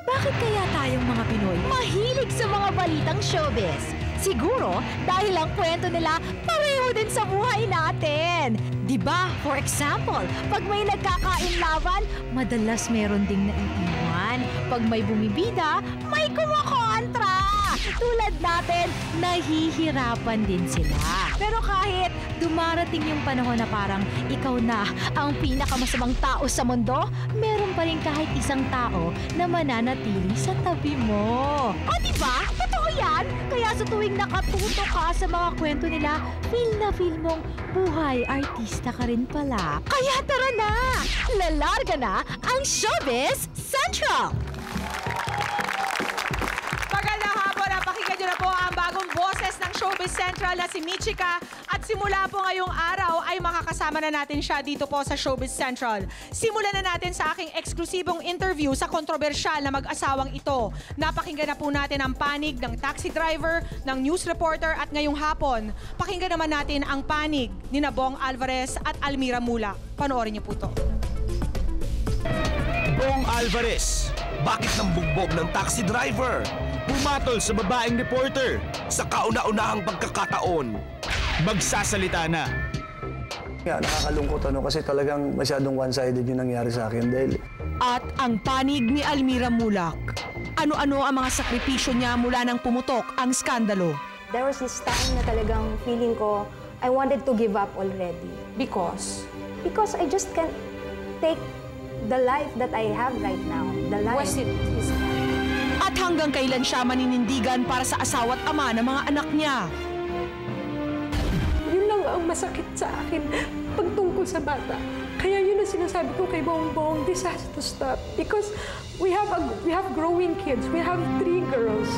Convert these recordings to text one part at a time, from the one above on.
Bakit kaya tayong mga Pinoy mahilig sa mga balitang showbiz? Siguro dahil ang kwento nila pareho din sa buhay natin. Diba? For example, pag may nagkakainlaban, madalas meron ding naiiwan. Pag may bumibida, may kumakontra. Tulad natin, nahihirapan din sila. Pero kahit dumarating yung panahon na parang ikaw na ang pinakamasamang tao sa mundo, meron pa rin kahit isang tao na mananatili sa tabi mo. O diba? Totoo yan? Kaya sa tuwing nakatuto ka sa mga kwento nila, feel mong buhay artista ka rin pala. Kaya tara na! Lalarga na ang Showbiz Central! Magandang hapon, napakinggan nyo na po ang bagong boses ng Showbiz Central na si Michika. At simula po ngayong araw ay makakasama na natin siya dito po sa Showbiz Central. Simulan na natin sa aking eksklusibong interview sa kontrobersyal na mag-asawang ito. Napakinggan na po natin ang panig ng taxi driver, ng news reporter at ngayong hapon, pakinggan naman natin ang panig ni Bong Alvarez at Almira Mulak. Panoorin niyo po to. Bong Alvarez, bakit nang bugbog ng taxi driver? Pumatol sa babaeng reporter sa kauna-unahang pagkakataon. Magsasalita na. Yeah, nakakalungkot kasi talagang masyadong one-sided yung nangyari sa akin dahil... At ang panig ni Almira Mulak. Ano-ano ang mga sakripisyo niya mula nang pumutok ang skandalo? There was this time na talagang feeling ko, I wanted to give up already. Because? Because I just can't take the life that I have right now. The life. Was it his At hanggang kailan siya maninindigan para sa asawa at ama ng mga anak niya? Yun lang ang masakit sa akin pagtungkol sa bata. Kaya yun ang sinasabi ko kay Bongbong, this has to stop. Because we have growing kids. We have 3 girls.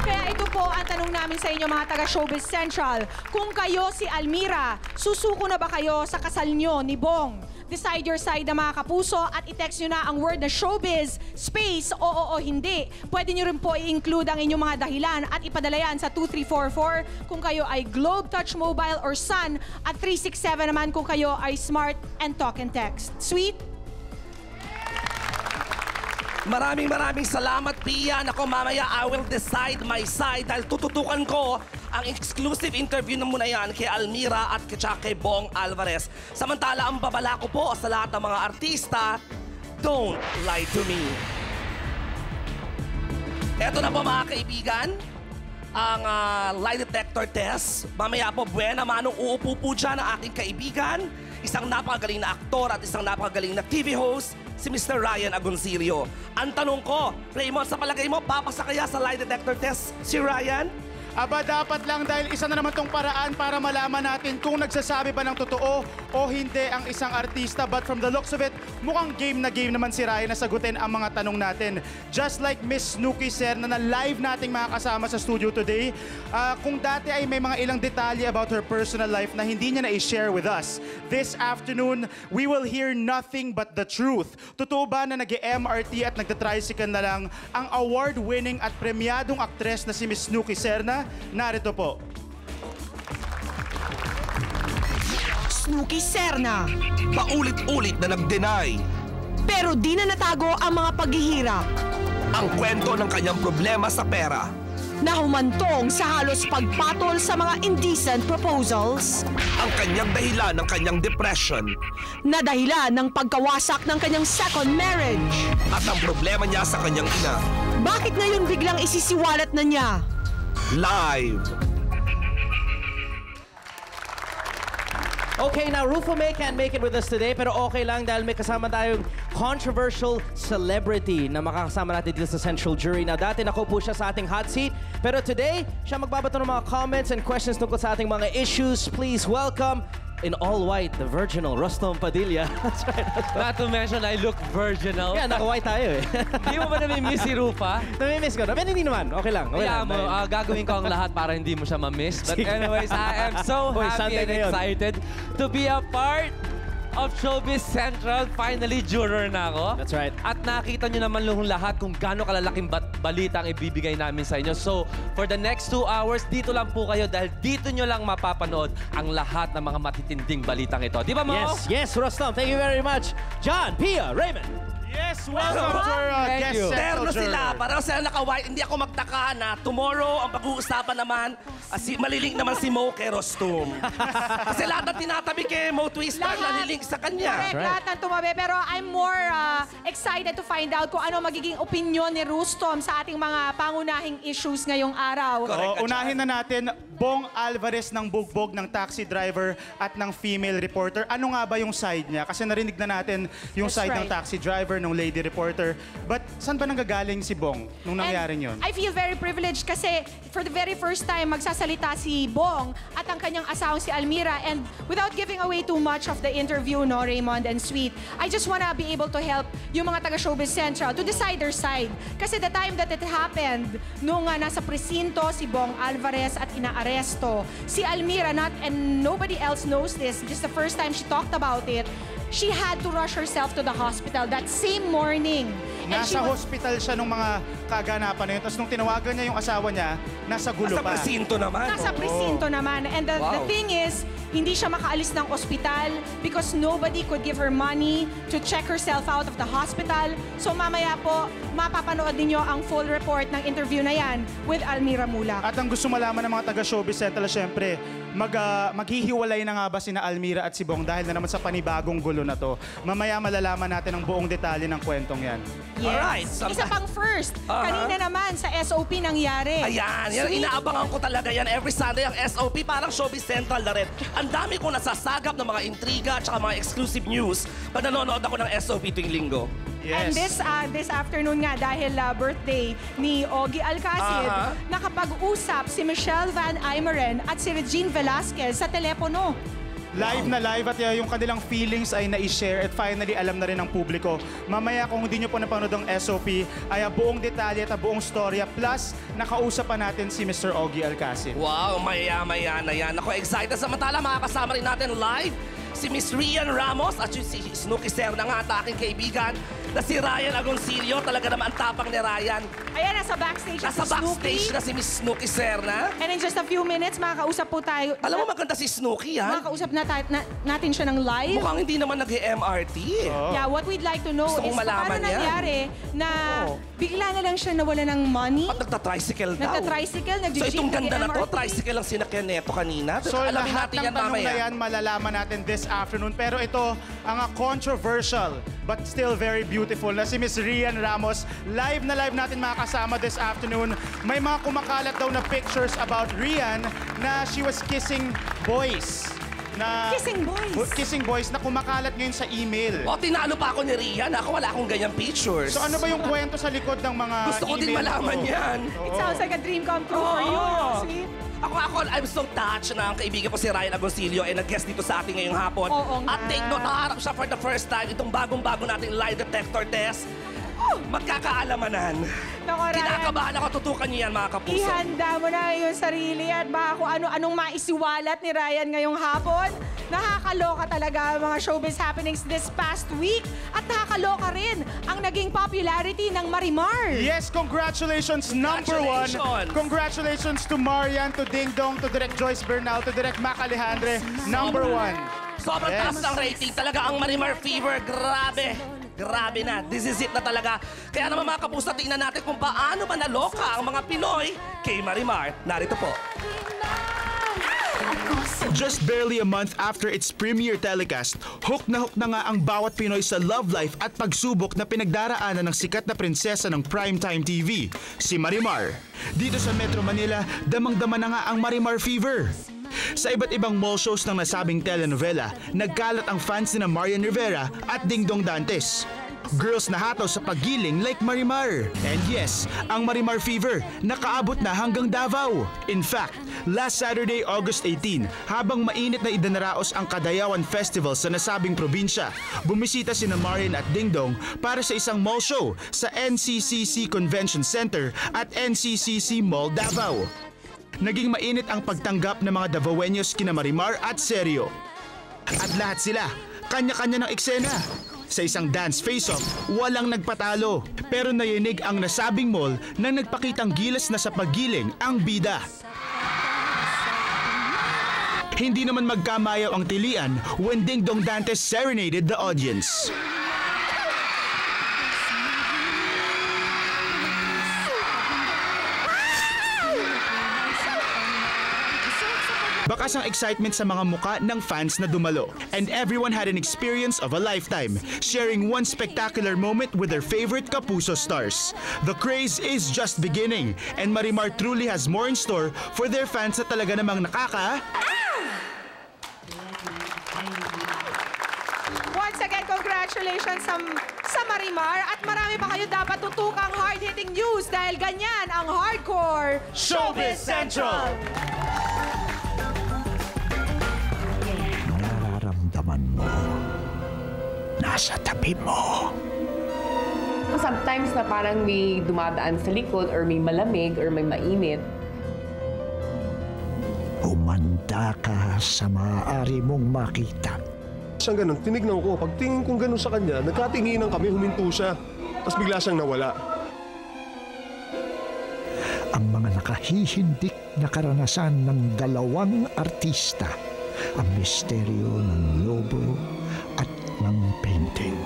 Kaya ito po ang tanong namin sa inyo mga taga Showbiz Central. Kung kayo si Almira, susuko na ba kayo sa kasal nyo ni Bong? Decide your side na mga kapuso at i-text nyo na ang word na showbiz, space, oo o hindi. Pwede nyo rin po i-include ang inyong mga dahilan at ipadala yan sa 2344 kung kayo ay Globe, Touch Mobile or Sun at 367 naman kung kayo ay Smart and Talk and Text. Sweet? Maraming salamat, Pia. Ako, mamaya I will decide my side dahil tututukan ko ang exclusive interview na muna yan kay Almira at kay Bong Alvarez. Samantala, ang babala ko po sa lahat ng mga artista, don't lie to me. Eto na po mga kaibigan, ang lie detector test. Mamaya po, buena manong uupo po dyan ang aking kaibigan, isang napakagaling na aktor at isang napakagaling na TV host, si Mr. Ryan Agoncillo. Ang tanong ko, Raymond, sa palagay mo, papasa kaya sa lie detector test si Ryan? Aba, dapat lang dahil isa na naman tong paraan para malaman natin kung nagsasabi ba ng totoo o hindi ang isang artista. But from the looks of it, mukhang game na game naman si Ryan na sagutin ang mga tanong natin. Just like Miss Snooki Serna na live nating makakasama sa studio today, kung dati ay may mga ilang detalye about her personal life na hindi niya na-share with us, this afternoon, we will hear nothing but the truth. Totoo ba na nag-MRT at nagtatricycle na lang ang award-winning at premyadong aktres na si Miss Snooki Serna? Narito po. Snooki Serna. Paulit-ulit na nag-deny Pero di na natago ang mga paghihirap ang kwento ng kanyang problema sa pera. na humantong sa halos pagpatol sa mga indecent proposals. Ang kanyang dahilan ng kanyang depression. Na dahilan ng pagkawasak ng kanyang second marriage. At ang problema niya sa kanyang ina. Bakit ngayon biglang isisiwalat na niya? Live. Okay, now Rufo May can't make it with us today, pero okay lang dahil may kasama tayong controversial celebrity na makakasama natin dito sa Central Jury. Now, dati nakupo siya sa ating hot seat, pero today, siya magbabato ng mga comments and questions tungkol sa ating mga issues. Please welcome, in all white, the virginal Rostom Padilla. That's right. Not to mention, I look virginal. Yeah, naka-white tayo eh. Di mo ba namimiss si Rufa? Namimiss ko. Pero hindi naman. Okay lang. Okay Kaya lang. mo, gagawin ko ang lahat para hindi mo siya ma-miss. But anyways, I am so Hoy, happy Sunday and na yun. excited to be a part of Showbiz Central. Finally, juror na ako. That's right. At nakita nyo naman yung lahat kung gaano kalalaking balitang ibibigay namin sa inyo. So, for the next 2 hours, dito lang po kayo dahil dito nyo lang mapapanood ang lahat ng mga matitinding balitang ito. Di ba, Mo? Yes, Rostam. Thank you very much. John, Pia, Raymond. Yes, welcome to our Thank guest you. Terno central sila, juror. parang sila naka-white. Hindi ako magtaka na tomorrow, ang pag-uusapan naman, malilink naman si Mo kay Rostum. Kasi lahat ng tinatabi kay Mo Twister, nalilink sa kanya. Correct, lahat ng tumabi. Pero I'm more excited to find out kung ano magiging opinion ni Rustom sa ating mga pangunahing issues ngayong araw. Unahin na natin, Bong Alvarez ng bugbog ng taxi driver at ng female reporter. Ano nga ba yung side niya? Kasi narinig na natin yung That's side ng right. taxi driver, ng lady reporter. But saan ba nanggagaling si Bong nung nangyari yun? I feel very privileged kasi for the very first time magsasalita si Bong at ang kanyang asawang si Almira, and without giving away too much of the interview, no, Raymond and Sweet, I just wanna be able to help yung mga taga Showbiz Central to decide their side. Kasi the time that it happened, nung nasa presinto si Bong Alvarez at inaaresto, si Almira, and nobody else knows this, just the first time she talked about it, she had to rush herself to the hospital that same morning. And she Nasa was- hospital siya nung mga kaganapan na yun. Tapos nung tinawagan niya yung asawa niya, nasa gulo Sa pa. presinto naman. Nasa presinto naman. And the Wow. thing is, hindi siya makaalis ng ospital because nobody could give her money to check herself out of the hospital. So mamaya po, mapapanood ninyo ang full report ng interview na yan with Almira Mula. At ang gusto malaman ng mga taga-Showbiz Central, syempre, maghihiwalay na nga ba sina Almira at si Bong dahil na naman sa panibagong gulo na to. Mamaya malalaman natin ang buong detalye ng kwentong yan. Yes. Alright, Isa pang first. Kanina naman sa SOP nangyari. Ayan, yan, Sweet. inaabangan ko talaga yan. Every Sunday ang SOP, parang Showbiz Central na rin. Ang dami kong nasasagap ng mga intriga at mga exclusive news pag nanonood ako ng SOP tuwing linggo. And Yes. this afternoon nga, dahil birthday ni Ogie Alcacid, Aha. nakapag-usap si Michelle Van Aimeren at si Regine Velasquez sa telepono. Live na live at yung kanilang feelings ay na-share at finally alam na rin ng publiko. Mamaya kung hindi nyo po napanood ang SOP, ay buong detalye at buong storya plus nakausap pa natin si Mr. Ogie Alcacid. Wow, maya-maya na yan. Ako excited. Samantala, makakasama rin natin live si Miss Rian Ramos at si Snooki Serna nga at aking kaibigan na si Ryan Agoncillo. Talaga naman ang tapang ni Ryan. Ayan, nasa backstage Nasa si Snooki. backstage na si Miss Snooki Serna. And in just a few minutes, makakausap po tayo. Alam mo, maganda si Snooki, ha? Makakausap natin siya ng live. Mukhang hindi naman nag-MRT. Yeah, what we'd like to know Gusto is kong malaman paano yan. nangyari na Oo. bigla na lang siya nawala ng money. At nagta-tricycle daw. Nagta-tricycle, So nag-jeep, itong ganda na to, nag-MRT. tricycle ang sinakyan neto kanina. So Alamin lahat natin ng yan tanong mamaya. na yan malalaman natin this afternoon. Pero ito ang controversial but still very beautiful na si Miss Rian Ramos. Live na live natin makakasama this afternoon. May mga kumakalat daw na pictures about Rian na she was kissing boys. Kissing boys na kumakalat ngayon sa email. O, tinalo pa ako ni Rian. Ako wala akong ganyang pictures. So ano ba yung kwento sa likod ng mga Gusto ko din email malaman ko? yan. It sounds like a dream come true for you, no, Sweet? Ako, I'm so touched na ang kaibigan ko si Ryan Agoncillo ay nag-guest dito sa atin ngayong hapon. Oo nga. At take note, nakaharap siya for the first time itong bagong-bago nating lie detector test. Magkakaalamanan. Nako, Ryan. Kinakabahan ako, tutukan niyo yan mga kapuso. Ihanda mo na yung sarili at baka kung ano-anong maisiwalat ni Ryan ngayong hapon. Nakakaloka talaga ang mga showbiz happenings this past week. At nakakaloka rin ang naging popularity ng Marimar. Yes, congratulations, number one. Congratulations. Congratulations to Marian, to Ding Dong, to Direk Joyce Bernal, to Direk Mac Alejandre. Number one. Sobrang Yes. taas ng rating. Talaga ang Marimar Fever, grabe. Grabe na. This is it na talaga. Kaya naman mga kapuso, tingnan natin kung paano ba naloka ang mga Pinoy kay Marimar. Narito po. Just barely a month after its premiere telecast, hook na nga ang bawat Pinoy sa love life at pagsubok na pinagdaraanan ng sikat na prinsesa ng primetime TV, si Marimar. Dito sa Metro Manila, damang-dama na nga ang Marimar Fever. Sa iba't ibang mall shows ng nasabing telenovela, nagkalat ang fans ni Marian Rivera at Dingdong Dantes. Girls na hataw sa paggiling like Marimar. And yes, ang Marimar Fever nakaabot na hanggang Davao. In fact, last Saturday, August 18, habang mainit na idanaraos ang Kadayawan Festival sa nasabing probinsya, bumisita sina Marian at Dingdong para sa isang mall show sa NCCC Convention Center at NCCC Mall Davao. Naging mainit ang pagtanggap ng mga Davaoeños kina Marimar at Sergio. At lahat sila, kanya-kanya ng eksena. Sa isang dance face-off, walang nagpatalo. Pero nayinig ang nasabing mall nang nagpakitang gilas na sa paggiling ang bida. Hindi naman magkamayaw ang tilian when Ding Dong Dantes serenaded the audience. Bakas ang excitement sa mga muka ng fans na dumalo. And everyone had an experience of a lifetime, sharing one spectacular moment with their favorite Kapuso stars. The craze is just beginning, and Marimar truly has more in store for their fans na talaga namang Once again, congratulations sa Marimar at marami pa kayo dapat tutukang hard-hitting news dahil ganyan ang Hardcore Showbiz Central! Nararamdaman mo, nasa tabi mo. Sometimes na parang may dumadaan sa likod or may malamig or may mainit. Umanda ka sa maaari mong makita. Siyang ganun, tinignan ko. Pagtingin kong ganun sa kanya, nagkatinginan kami, huminto siya. Tapos bigla siyang nawala. Ang mga nakahihindik na karanasan ng dalawang artista, ang misteryo ng lobo at ng painting.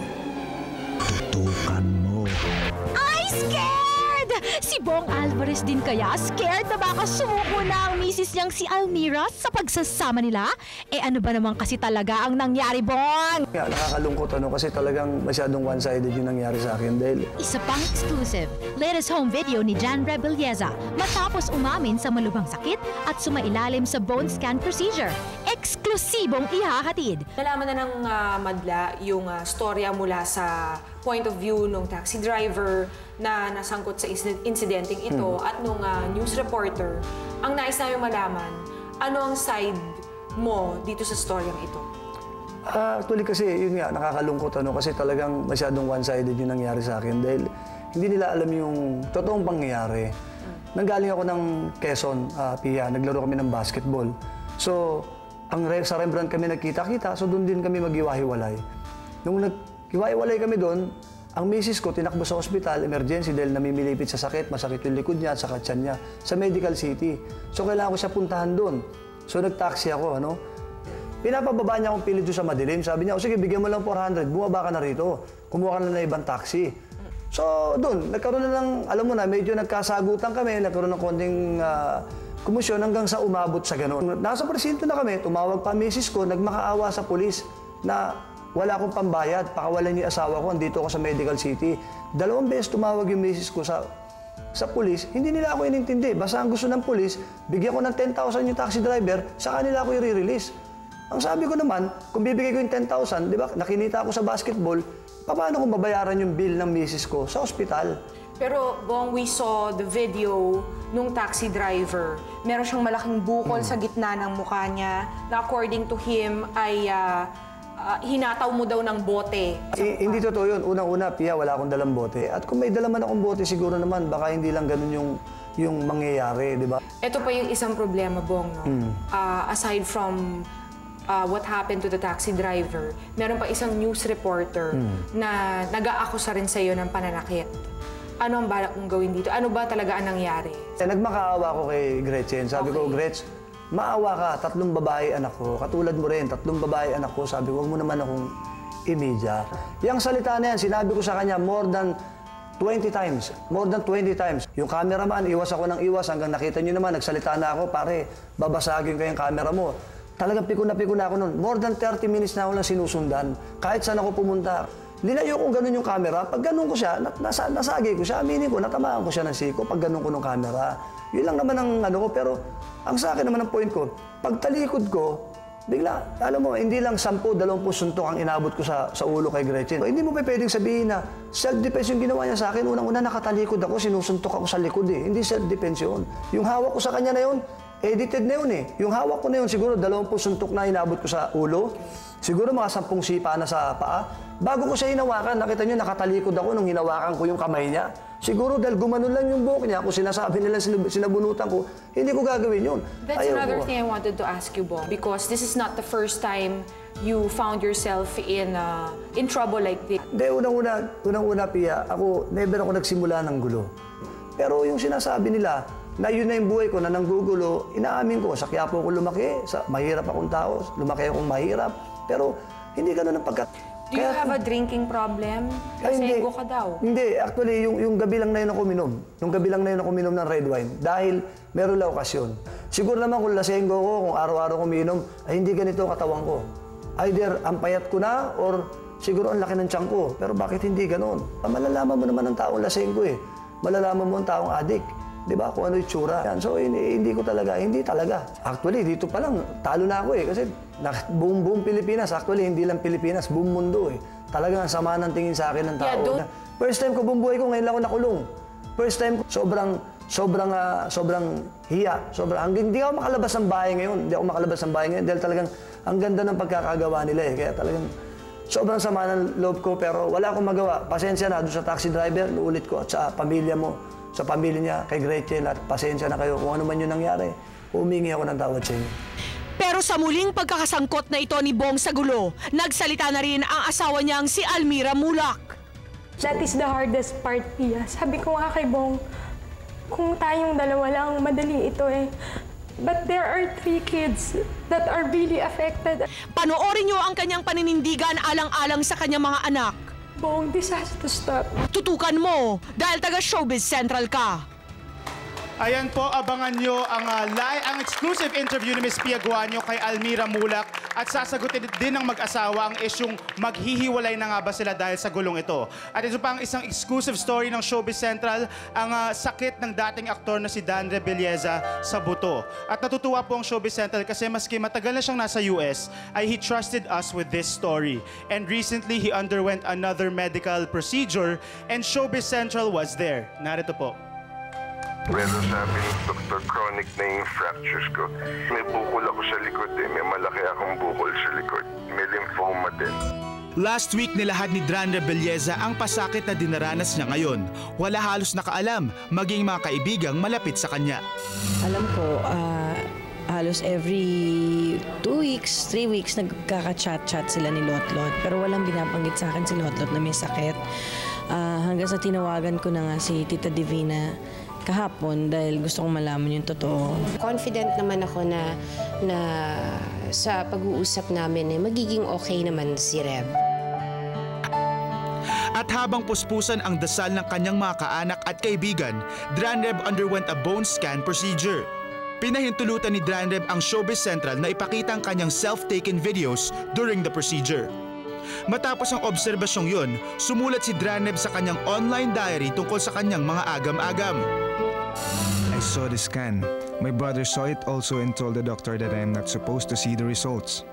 Tutukan mo. Ay, scared! Si Bong Alvarez din kaya? Scared na baka sumuko na ang misis niyang si Almira sa pagsasama nila? Eh ano ba naman kasi talaga ang nangyari, Bong? Yeah, nakakalungkot kasi talagang masyadong one-sided yung nangyari sa akin dahil... Isa pang exclusive, latest home video ni Jan Rebelleza matapos umamin sa malubhang sakit at sumailalim sa bone scan procedure. Eksklusibong ihahatid. Nalaman na ng madla yung storya mula sa point of view ng taxi driver na nasangkot sa insidenteng ito at nung news reporter. Ang nais namin malaman, ano ang side mo dito sa storyang ito? Actually kasi, yun nga, nakakalungkot kasi talagang masyadong one-sided yung nangyari sa akin dahil hindi nila alam yung totoong pangyayari. Nanggaling ako ng Quezon, Pia, naglaro kami ng basketball. So, sa Rembrandt kami nagkita-kita, so doon din kami mag-iwahiwalay. Nung nag-iwahiwalay kami doon, ang misis ko tinakbo sa ospital, emergency, dahil namimilipit sa sakit, masakit yung likod niya at saka tiyan niya, sa Medical City. So, kailangan ko siya puntahan doon. So, nag-taxi ako, Pinapababa niya akong pilit doon sa madilim. Sabi niya, sige, bigyan mo lang 400, bumaba ka na rito. Kumuha ka na ng ibang taxi. So, doon, nagkaroon na lang, alam mo na, medyo nagkasagutan kami, nagkaroon ng konting kumusyon hanggang sa umabot sa gano'n. Nasa presinto na kami, tumawag pa misis ko, nagmakaawa sa pulis na wala akong pambayad, pakawalan niyo asawa ko, andito ako sa Medical City. 2 beses tumawag yung misis ko sa pulis, hindi nila ako inintindi. Basta ang gusto ng pulis, bigyan ko ng 10,000 yung taxi driver, saka nila ako i-release. Ang sabi ko naman, kung bibigay ko yung 10,000, di ba, nakinita ako sa basketball, paano kung babayaran yung bill ng misis ko sa ospital? Pero, Bong, we saw the video nung taxi driver. Meron siyang malaking bukol sa gitna ng mukha niya na according to him ay hinataw mo daw ng bote. Hindi totoo yun. Unang-una, Pia, wala akong dalang bote. At kung may dala man akong bote, siguro naman, baka hindi lang ganun yung mangyayari, di ba? Ito pa yung isang problema, Bong, no? Aside from what happened to the taxi driver, meron pa isang news reporter na nag-aakusa rin sa'yo ng pananakit. Ano ang balak mong gawin dito? Ano ba talaga ang nangyari? Nagmakaawa ko kay Gretchen. Sabi ko, Gretch, maawa ka, 3 babae anak ko. Katulad mo rin, 3 babae anak ko. Sabi ko, huwag mo naman akong imedya. Yung salita na yan, sinabi ko sa kanya more than 20 times. More than 20 times. Yung cameraman, iwas ako ng iwas. Hanggang nakita nyo naman, nagsalita na ako, pare, babasagin ko yung camera mo. Talagang piko na ako nun. More than 30 minutes na ako lang sinusundan. Kahit saan ako pumunta. Linayo kong ganun yung camera. Pag ganun ko siya, nasagi ko siya. Aminin ko, natamaan ko siya ng siko pag ganun ko ng camera. Yun lang naman ang ko. Pero ang sa akin naman ang point ko, pag talikod ko, bigla, alam mo, hindi lang 10-20 suntok ang inabot ko sa ulo kay Gretchen. Hindi mo pa pwedeng sabihin na self-defense yung ginawa niya sa akin. Unang-una nakatalikod ako, sinusuntok ako sa likod . Hindi self-defense yun. Yung hawak ko sa kanya na yun, edited na yun eh. Yung hawak ko na yun, siguro 20 suntok na inabot ko sa ulo. Siguro mga 10 sipa na sa paa. Bago ko siya hinawakan, nakita nyo, nakatalikod ako nung hinawakan ko yung kamay niya. Siguro dahil gumanon lang yung buhok niya, kung sinasabi nila sinabunutan ko, hindi ko gagawin yun. That's another thing I wanted to ask you, Bong, because this is not the first time you found yourself in trouble like this. Hindi, unang-una, Pia, never ako nagsimula ng gulo. Pero yung sinasabi nila, na yun na yung buhay ko na nanggugulo, inaamin ko, sa Quiapo ako lumaki, mahirap akong tao, lumaki akong mahirap, pero hindi ganun ang pagkat... Do you have a drinking problem? Lasenggo ka daw. Hindi, actually, yung gabi lang na yun ako minom. Yung gabi lang na yun ako minom ng red wine. Dahil meron lang okasyon. Siguro naman kung lasenggo ko, kung araw-araw ko minom, ay hindi ganito ang katawan ko. Either ang payat ko na, or siguro ang laki ng tiyan ko. Pero bakit hindi ganun? Malalaman mo naman ang taong lasenggo eh. Malalaman mo ang taong adik. Di ba? Kung ano yung tsura. So, hindi talaga. Actually, dito pa lang, talo na ako eh. Kasi buong Pilipinas, actually, hindi lang Pilipinas, buong mundo eh. Talagang ang sama ng tingin sa akin ng tao. First time ko buong buhay ko, ngayon lang ako nakulong. First time ko, sobrang hiya. Hindi ako makalabas ng bahay ngayon. Dahil talagang ang ganda ng pagkakagawa nila eh. Kaya talagang sobrang sama ng loob ko, pero wala akong magawa. Pasensya na doon sa taxi driver, uulit ko, at sa pamilya mo. Sa pamilya niya, kay Gretchen, at pasensya na kayo kung ano man yung nangyari. Humingi ako ng tawad sa inyo. Pero sa muling pagkakasangkot na ito ni Bong sa gulo, nagsalita na rin ang asawa niyang si Almira Mulak. That is the hardest part, Pia. Sabi ko nga kay Bong, kung tayong dalawa lang, madali ito eh. But there are 3 kids that are really affected. Panoorin niyo ang kanyang paninindigan alang-alang sa kanyang mga anak. Bong, this has to stop. Tutukan mo dahil taga Showbiz Central ka. Ayan po, abangan nyo ang exclusive interview ni Ms. Pia Guanyo kay Almira Mulak at sasagutin din ng mag-asawa ang isyung maghihiwalay na nga ba sila dahil sa gulong ito. At ito pa ang isang exclusive story ng Showbiz Central, ang sakit ng dating aktor na si Dan Rebelleza sa buto. At natutuwa po ang Showbiz Central kasi maski matagal na siyang nasa US, ay he trusted us with this story. And recently, he underwent another medical procedure and Showbiz Central was there. Narito po. Pero sabi ng doktor, chronic na yung fractures ko. May bukol ako sa likod eh. May malaki akong bukol sa likod. May lymphoma din. Last week nilahad ni Dan Rebelleza ang pasakit na dinaranas niya ngayon. Wala halos nakaalam, maging mga kaibigang malapit sa kanya. Alam ko, halos every 2 weeks, 3 weeks, nagkaka-chat-chat sila ni Lotlot. Pero walang binabanggit sa akin si Lotlot na may sakit. Hanggang sa tinawagan ko na nga si Tita Divina kahapon dahil gusto kong malaman yung totoo. Confident naman ako na sa pag-uusap namin magiging okay naman si Reb. At habang puspusan ang dasal ng kanyang mga kaanak at kaibigan, Dranreb underwent a bone scan procedure. Pinahintulutan ni Dranreb ang Showbiz Central na ipakita ang kanyang self-taken videos during the procedure. Matapos ang obserbasyong yun, sumulat si Dranreb sa kanyang online diary tungkol sa kanyang mga agam-agam. I saw the scan. My brother saw it also and told the doctor that I am not supposed to see the results.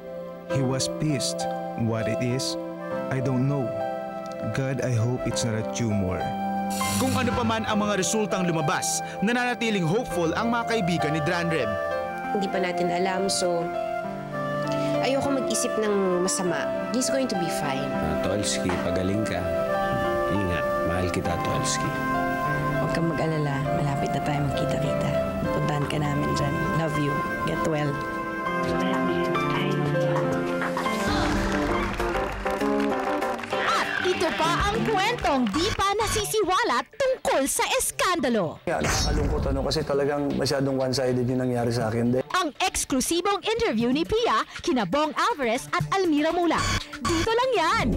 He was pissed. What it is, I don't know. God, I hope it's not a tumor. Kung ano pa man ang mga resultang lumabas, nananatiling hopeful ang mga kaibigan ni Dranreb. Hindi pa natin alam, so ayoko mag-isip ng masama. He's going to be fine. Tolsky, pagaling ka. Ingat, mahal kita, Tolsky. Huwag kang mag-alala, malapit na tayo magkita-kita. Puntahan ka namin dyan. Love you. Get well. At ito pa ang kwentong di pa nasisiwalat tungkol sa eskandalo. Nakakalungkot kasi talagang masyadong one-sided yung nangyari sa akin. Ang eksklusibong interview ni Pia kina Bong Alvarez at Almira Mulak. Dito lang yan.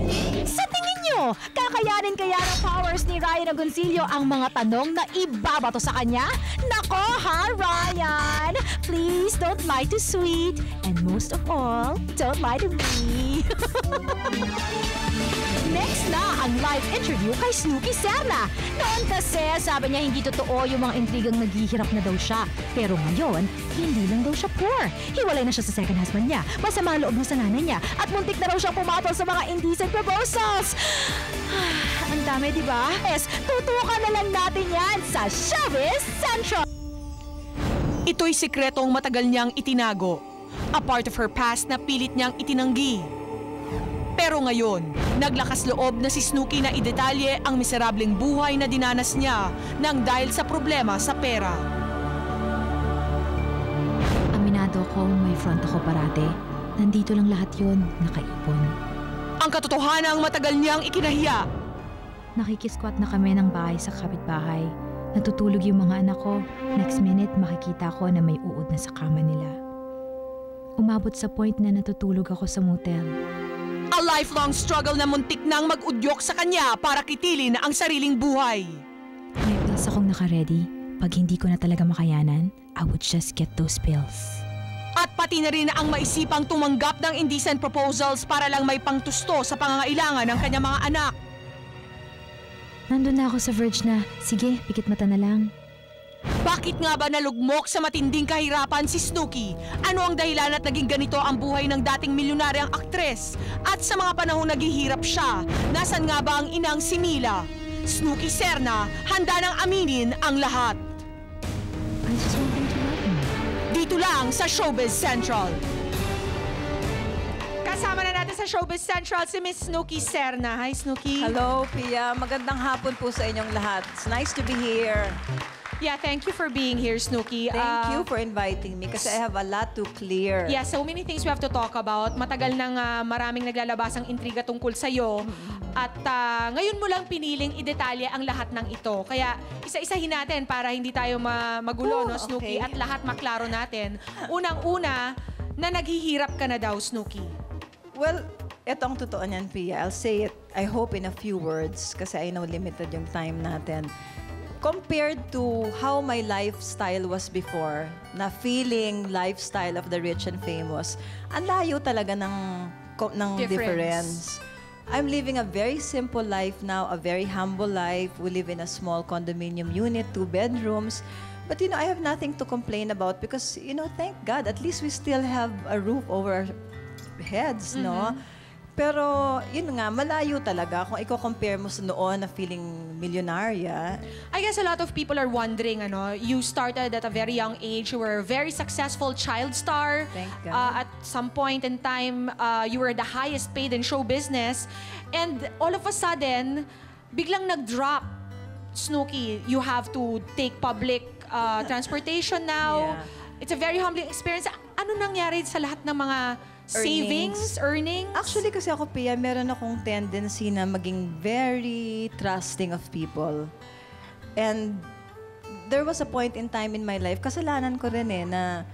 Sa tingin nyo, kakayanin kaya ng powers ni Ryan Agoncillo ang mga tanong na ibabato sa kanya? Nako ha, Ryan! Please don't lie to Sweet. And most of all, don't lie to me. Next na ang live interview kay Snooki Serna. Noon kasi sabi niya hindi totoo yung mga intrigang naghihirap na daw siya. Pero ngayon, hindi lang daw siya poor. Hiwalay na siya sa second husband niya. Masama ang loob na sa nanay niya. At muntik na raw siyang pumatol sa mga indecent proposals. Ang dami, di ba? Yes, tutukan na lang natin yan sa Showbiz Central. Ito'y sikretong matagal niyang itinago. A part of her past na pilit niyang itinanggi. Pero ngayon, naglakas loob na si Snooki na idetalye ang miserableng buhay na dinanas niya nang dahil sa problema sa pera. Aminado ako, may front ako parate. Nandito lang lahat yon, nakaipon. Ang katotohanang matagal niyang ikinahiya. Nakikisquat na kami ng bahay sa kapitbahay. Natutulog yung mga anak ko. Next minute, makikita ko na may uod na sa kama nila. Umabot sa point na natutulog ako sa motel. A lifelong struggle na muntik nang mag-udyok sa kanya para kitilin ang sariling buhay. May pills akong naka-ready. Pag hindi ko na talaga makayanan, I would just get those pills. At pati na rin ang maisipang tumanggap ng indecent proposals para lang may pangtusto sa pangangailangan ng kanyang mga anak. Nandun na ako sa verge na, sige, pikit mata na lang. Bakit nga ba nalugmok sa matinding kahirapan si Snooki? Ano ang dahilan at naging ganito ang buhay ng dating milyonaryang aktres? At sa mga panahong naghihirap siya, nasan nga ba ang inang si Mila? Snooki Serna, handa nang aminin ang lahat. I just want them to love me. Dito lang sa Showbiz Central. Kasama na natin sa Showbiz Central si Miss Snooki Serna. Hi, Snooki. Hello, Pia. Magandang hapon po sa inyong lahat. It's nice to be here. Yeah, thank you for being here, Snooki. Thank you for inviting me kasi I have a lot to clear. Yeah, so many things we have to talk about. Matagal nang maraming naglalabas ang intriga tungkol sa'yo. At ngayon mo lang piniling idetalye ang lahat ng ito. Kaya isa-isahin natin para hindi tayo magulo, no, Snooki? Okay. At lahat maklaro natin. Unang-una, na naghihirap ka na daw, Snooki. Well, ito ang totoo niyan, Pia. I'll say it, I hope in a few words kasi I know limited yung time natin. Compared to how my lifestyle was before, na feeling lifestyle of the rich and famous, ang layo talaga ng difference. I'm living a very simple life now, a very humble life. We live in a small condominium unit, 2 bedrooms. But, I have nothing to complain about because, thank God, at least we still have a roof over our heads, no? Pero, yun nga, malayo talaga kung i-compare mo sa noon na feeling milyonarya. I guess a lot of people are wondering, you started at a very young age, you were a very successful child star. Thank God. At some point in time, you were the highest paid in show business. And all of a sudden, biglang nag-drop. Snooki, you have to take public transportation now. Yeah. It's a very humbling experience. Ano nangyari sa lahat ng mga savings, earnings? Actually, kasi ako, Pia, meron akong tendency na maging very trusting of people. And there was a point in time in my life, kasalanan ko rin na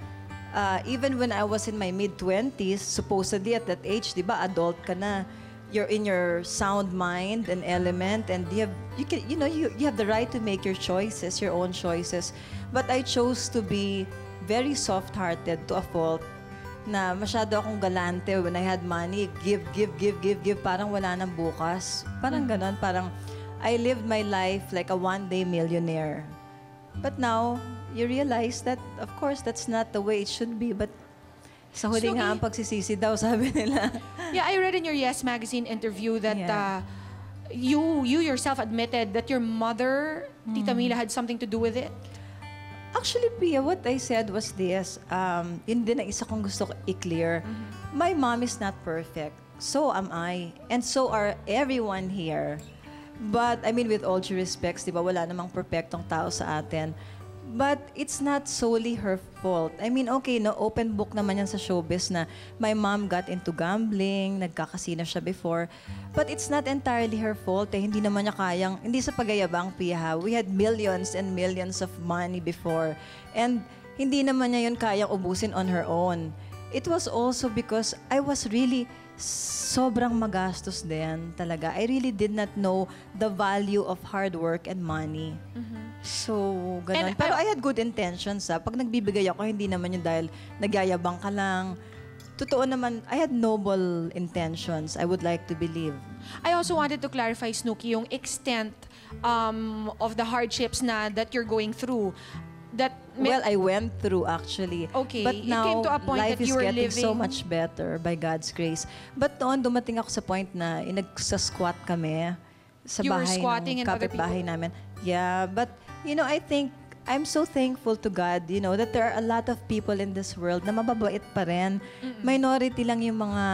even when I was in my mid-20s, supposedly at that age, di ba, adult ka na, you're in your sound mind and element, and you have the right to make your choices, your own choices. But I chose to be very soft-hearted to a fault, na masyado akong galante when I had money, give, parang wala nang bukas. Parang ganon, parang I lived my life like a one-day millionaire. But now, you realize that, of course, that's not the way it should be, but sa huli nga ang pagsisisi daw, sabi nila. Yeah, I read in your Yes Magazine interview that you yourself admitted that your mother, Tita Mila, had something to do with it. Actually, Pia, what I said was this. Yun din ang isa kong gusto i-clear. My mom is not perfect. So am I. And so are everyone here. But, I mean, with all due respects, di ba, wala namang perfectong tao sa atin. But it's not solely her fault. I mean, okay, no, open book naman yan sa showbiz na my mom got into gambling, nagkakasino siya before. But it's not entirely her fault. Hindi naman niya kayang, hindi sa pagayabang, Pia. We had millions and millions of money before. And hindi naman niya yun kayang ubusin on her own. It was also because I was really sobrang magastos din talaga. I really did not know the value of hard work and money. So, ganun. Pero I had good intentions. Pag nagbibigay ako, hindi naman yun dahil nagyayabang ka lang. Totoo naman, I had noble intentions. I would like to believe. I also wanted to clarify, Snooki, yung extent of the hardships that you're going through. Well, I went through actually. Okay, but now, it came to a point life that you is were getting living so much better by God's grace. But noon, dumating ako sa point na nagsa-squat kami sa You were bahay squatting ng and other kapitbahay namin. Yeah, but I think I'm so thankful to God, you know, that there are a lot of people in this world na mababait pa rin. Minority lang yung mga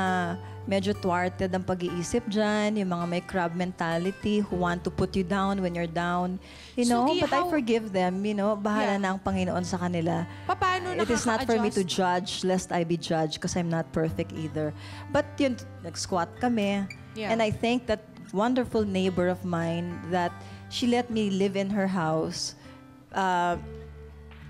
medyo thwarted ang pag-iisip dyan, yung mga may crab mentality who want to put you down when you're down. You know, Suki, but I forgive them, you know, bahala na ang Panginoon sa kanila. Paano It is not for me to nakaka-adjust? judge, lest I be judged, because I'm not perfect either. But yun, nag-squat kami, Yeah. and I thank that wonderful neighbor of mine that she let me live in her house.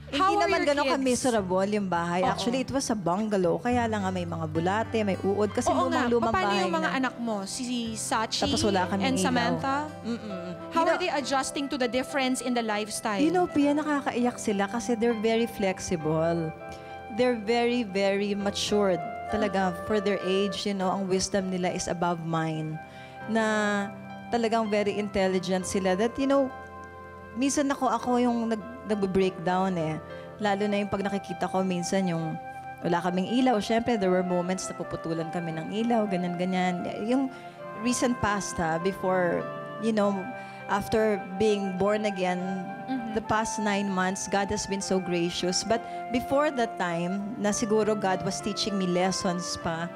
Hindi How are naman your gano'n kids? ka-miserable yung bahay. Oo. Actually, it was a bungalow. Kaya lang nga may mga bulate, may uod. Kasi Oo nga, lumang paano bahay yung mga na. anak mo? Si Sachi Tapos wala kaming and ilaw. Samantha? How You are they adjusting to the difference in the lifestyle? You know, Pia, nakakaiyak sila kasi they're very flexible. They're very, very matured. Talaga, for their age, you know, ang wisdom nila is above mine. Na talagang very intelligent sila. That, you know, minsan ako yung nag-breakdown eh. Lalo na yung pag nakikita ko, minsan yung wala kaming ilaw. Siyempre, there were moments na puputulan kami ng ilaw, ganyan-ganyan. Yung recent past before, you know, after being born again, the past 9 months, God has been so gracious. But before that time, na siguro God was teaching me lessons pa.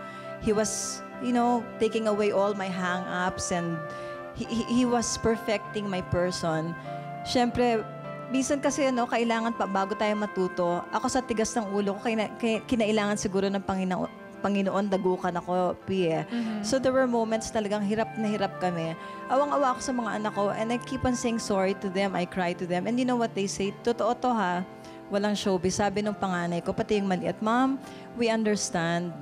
He was, you know, taking away all my hang-ups and He was perfecting my person. Siyempre, minsan kasi kailangan pa bago tayo matuto. Ako sa tigas ng ulo ko, kinailangan siguro ng Panginoon, dagukan ako, Pia. So there were moments talagang hirap na hirap kami. Awang-awa ako sa mga anak ko and I keep on saying sorry to them, I cry to them. And you know what they say? Totoo to ha, walang showbiz. Sabi ng panganay ko, pati yung maliit, Mom, we understand.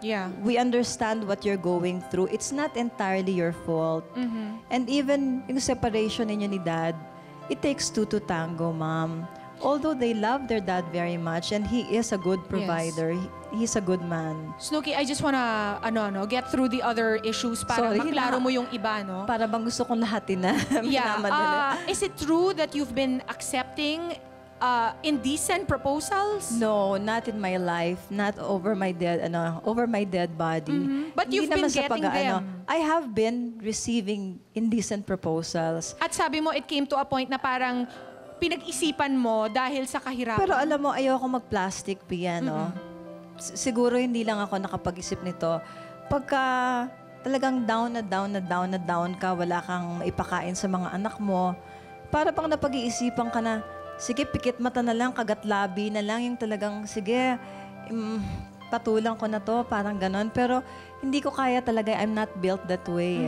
Yeah. We understand what you're going through. It's not entirely your fault. And even yung separation ninyo ni Dad, it takes two to tango, Mom. Although they love their dad very much and he is a good provider, he's a good man. Snooki, I just wanna get through the other issues para Sorry, maklaro mo yung iba, no? Para bang gusto kong lahatin na Yeah. Is it true that you've been accepting indecent proposals? No, not in my life. Not over my dead body. But you've Hindi been naman sa getting them. I have been receiving indecent proposals. At sabi mo, it came to a point na parang pinag-isipan mo dahil sa kahirapan. Pero alam mo, ayoko mag-plastic piano. Siguro hindi lang ako nakapag-isip nito. Pagka talagang down ka, wala kang ipakain sa mga anak mo, para pang napag-iisipan ka na, sige, pikit mata na lang, kagat labi na lang, yung talagang, sige, patulang ko na to, parang ganon. Pero hindi ko kaya talaga, I'm not built that way.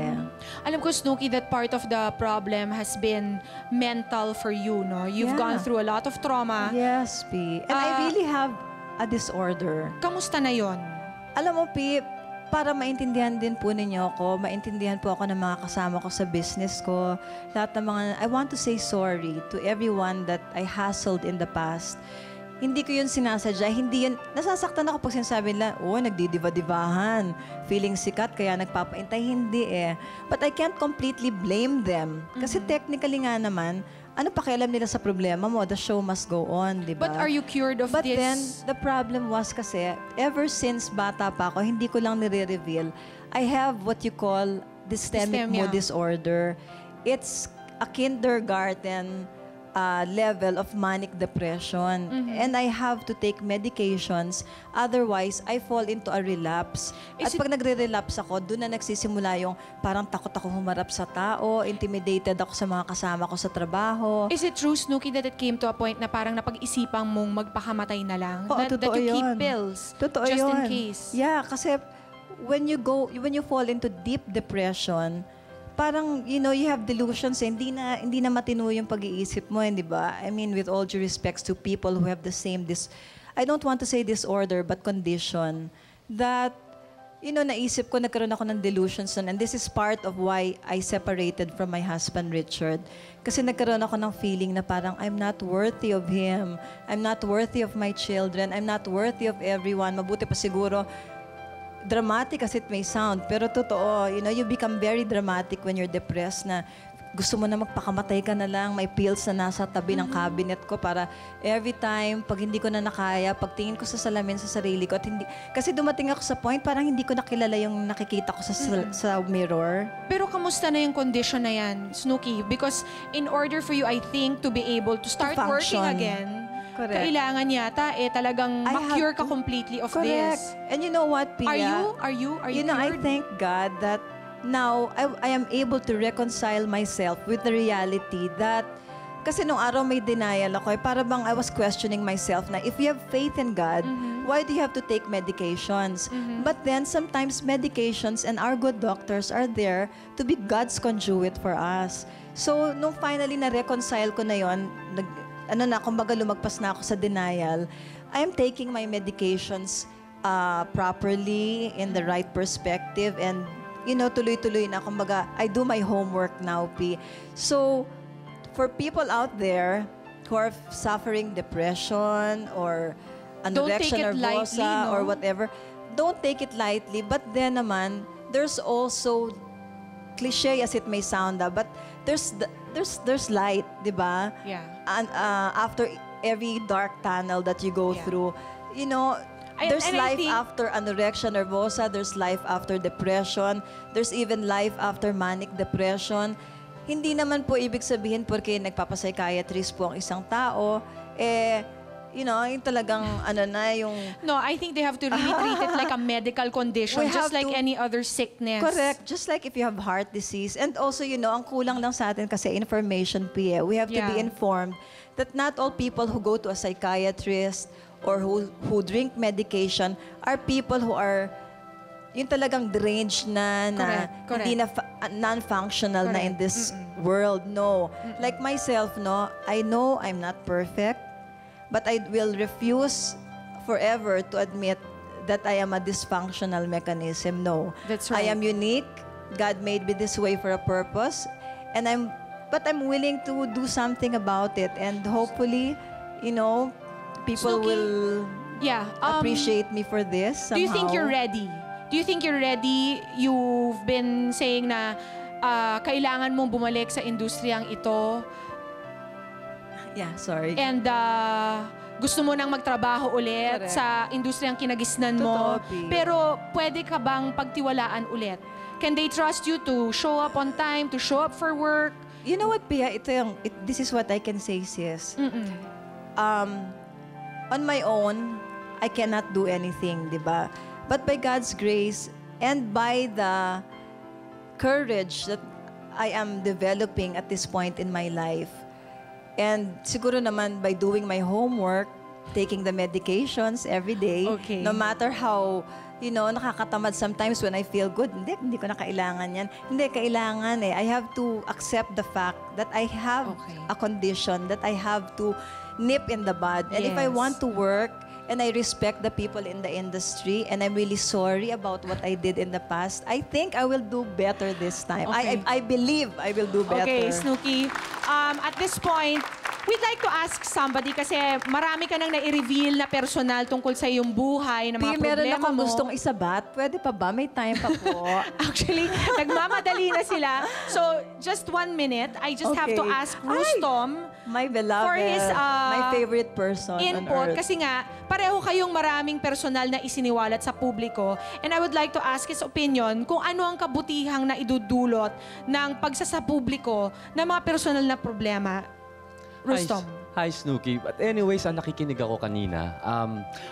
Alam ko, Snooki, that part of the problem has been mental for you, no? You've gone through a lot of trauma. Yes, P. And I really have a disorder. Kamusta na yon? Alam mo, P, para maintindihan din po ninyo ako, maintindihan po ako ng mga kasama ko sa business ko, lahat ng mga, I want to say sorry to everyone that I hassled in the past. Hindi ko yun sinasadya. Hindi yun, nasasaktan ako pag sinasabi nila, nagdidiva-divahan. Feeling sikat, kaya nagpapaintay. Hindi eh. But I can't completely blame them. Kasi technically nga naman, ano pakialam nila sa problema mo? The show must go on, di ba? But are you cured of But this? then, the problem was kasi, ever since bata pa ako, hindi ko lang nire-reveal, I have what you call dystemic Dysthemia. mood disorder. It's a kindergarten level of manic depression. And I have to take medications. Otherwise, I fall into a relapse. At pag nagre-relapse ako, doon na nagsisimula yung parang takot ako humarap sa tao, intimidated ako sa mga kasama ko sa trabaho. Is it true, Snooki, that it came to a point na parang napag-isipang mong magpakamatay na lang? Oo, that totoo you keep yun. pills Totoo just in yun. case? Yeah, kasi when you fall into deep depression, parang, you know, you have delusions eh. Hindi na matino yung pag-iisip mo, di ba? I mean, with all due respects to people who have the same, I don't want to say disorder, but condition, that, you know, naisip ko, nagkaroon ako ng delusions nun. And this is part of why I separated from my husband, Richard. Kasi nagkaroon ako ng feeling na parang, I'm not worthy of him. I'm not worthy of my children. I'm not worthy of everyone. Mabuti pa siguro, dramatic as it may sound, pero totoo, you know, you become very dramatic when you're depressed na gusto mo na magpakamatay ka na lang, may pills na nasa tabi ng cabinet ko para every time, pag hindi ko na nakaya, pagtingin ko sa salamin sa sarili ko, at hindi, kasi dumating ako sa point, parang hindi ko nakilala yung nakikita ko sa mirror. Pero kamusta na yung condition na yan, Snooki? Because in order for you, I think, to be able to start working function. again, Correct. kailangan yata talagang I have ma-cure ka to- completely of Correct. this. And you know what, Pia? Are you You know, I cured? thank God that now I am able to reconcile myself with the reality that kasi nung araw may denial ako, para bang I was questioning myself na if you have faith in God, why do you have to take medications? But then sometimes medications and our good doctors are there to be God's conduit for us. So nung finally na-reconcile ko na yon, kumbaga lumagpas na ako sa denial, I am taking my medications properly in the right perspective and tuloy-tuloy na. Kumbaga, I do my homework now, P. So, for people out there who are suffering depression or anorexia nervosa or whatever, don't take it lightly. But then naman, there's also, cliche as it may sound, but there's light, di ba? Yeah. And after every dark tunnel that you go through, there's and I life think- after anorexia nervosa, there's life after depression, there's even life after manic depression. Hindi naman po ibig sabihin porque nagpapapsychiatrist po ang isang tao, yung talagang yung... No, I think they have to really treat it like a medical condition, We just have like to- any other sickness. Correct. Just like if you have heart disease. And also, ang kulang lang sa atin kasi information, Pia. We have to be Yeah. informed that not all people who go to a psychiatrist or who drink medication are people who are yung talagang deranged na Correct. hindi na non-functional na in this world. No. Like myself, no, I know I'm not perfect, but I will refuse forever to admit that I am a dysfunctional mechanism. No. That's I right. am unique. God made me this way for a purpose. And I'm willing to do something about it. And hopefully, people Snooki, will appreciate me for this somehow. Do you think you're ready? Do you think you're ready? You've been saying na kailangan mong bumalik sa industriyang ito. Yeah, sorry. And gusto mo nang magtrabaho ulit Correct. sa industriyang kinagisnan mo. Totoo, Pi. Pero pwede ka bang pagtiwalaan ulit? Can they trust you to show up on time, to show up for work? You know what, Pia? This is what I can say, sis. On my own, I cannot do anything, di ba? But by God's grace and by the courage that I am developing at this point in my life, and siguro naman by doing my homework, taking the medications every day, no matter how, nakakatamad sometimes when I feel good, hindi ko na kailangan yan. Hindi, kailangan eh. I have to accept the fact that I have a condition, that I have to nip in the bud. And if I Yes. want to work, and I respect the people in the industry, and I'm really sorry about what I did in the past, I think I will do better this time. Okay. I believe I will do better. Okay, Snooki. At this point, we'd like to ask somebody kasi marami ka nang nai-reveal na personal tungkol sa iyong buhay, na mga Meron problema akong mo. gustong isabat. Pwede pa ba? May time pa po. Actually, nagmamadali na sila. So, just 1 minute. I just have to Okay. ask Rustom My beloved, for his my favorite person on input. earth. Kasi nga, pareho kayong maraming personal na isiniwalat sa publiko. And I would like to ask his opinion kung ano ang kabutihang na idudulot ng pagsasapubliko ng mga personal na problema. Rustom. Hi, Snooki. But anyways, nakikinig ako kanina.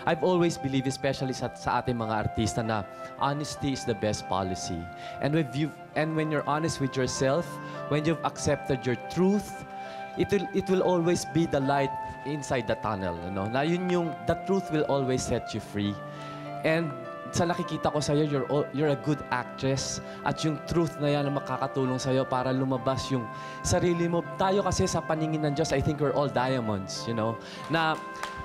I've always believed, especially sa ating mga artista, na honesty is the best policy. And when you're honest with yourself, when you've accepted your truth, it will always be the light inside the tunnel. Na the truth will always set you free. And sa nakikita ko sa'yo, you're a good actress. At yung truth na yan ang makakatulong sa'yo para lumabas yung sarili mo. Tayo kasi sa paningin ng Diyos, I think we're all diamonds, Na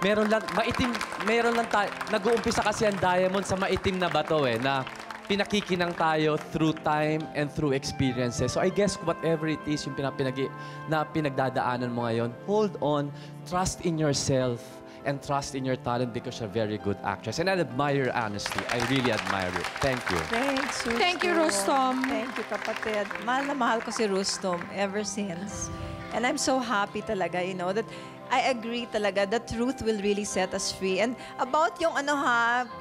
meron lang tayo, nag-uumpisa kasi ang diamond sa maitim na bato na pinakikinang tayo through time and through experiences. So I guess whatever it is yung pinagdadaanan mo ngayon, hold on, trust in yourself, and trust in your talent because you're a very good actress. And I admire your honesty. I really admire it. Thank you. Thanks, Rustom. Thank you, Rustom. Thank you, kapatid. Mahal na mahal ko si Rustom ever since. And I'm so happy talaga, you know, that I agree talaga, the truth will really set us free. And about yung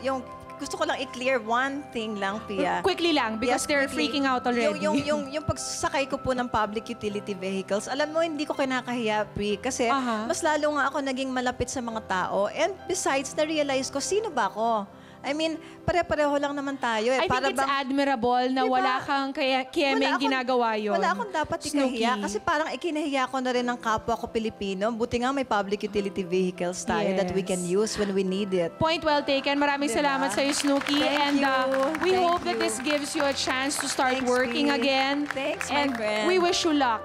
yung gusto ko lang i-clear one thing lang, Pia. Quickly lang, because they're freaking out already. Yung pagsasakay ko po ng public utility vehicles, alam mo, hindi ko kinakahiya, Pri, kasi mas lalo nga ako naging malapit sa mga tao. And besides, na-realize ko, sino ba ako? I mean, pare-pareho lang naman tayo. I think it's admirable na wala kang kiyemeng ginagawa yun. Wala akong dapat ikahiya. Kasi parang ikinahiya ko na rin ng kapwa ko Pilipino. Buti nga may public utility vehicles tayo that we can use when we need it. Point well taken. Maraming salamat sa'yo, Snooki. Thank you. We hope that this gives you a chance to start working again. Thanks, my friend. We wish you luck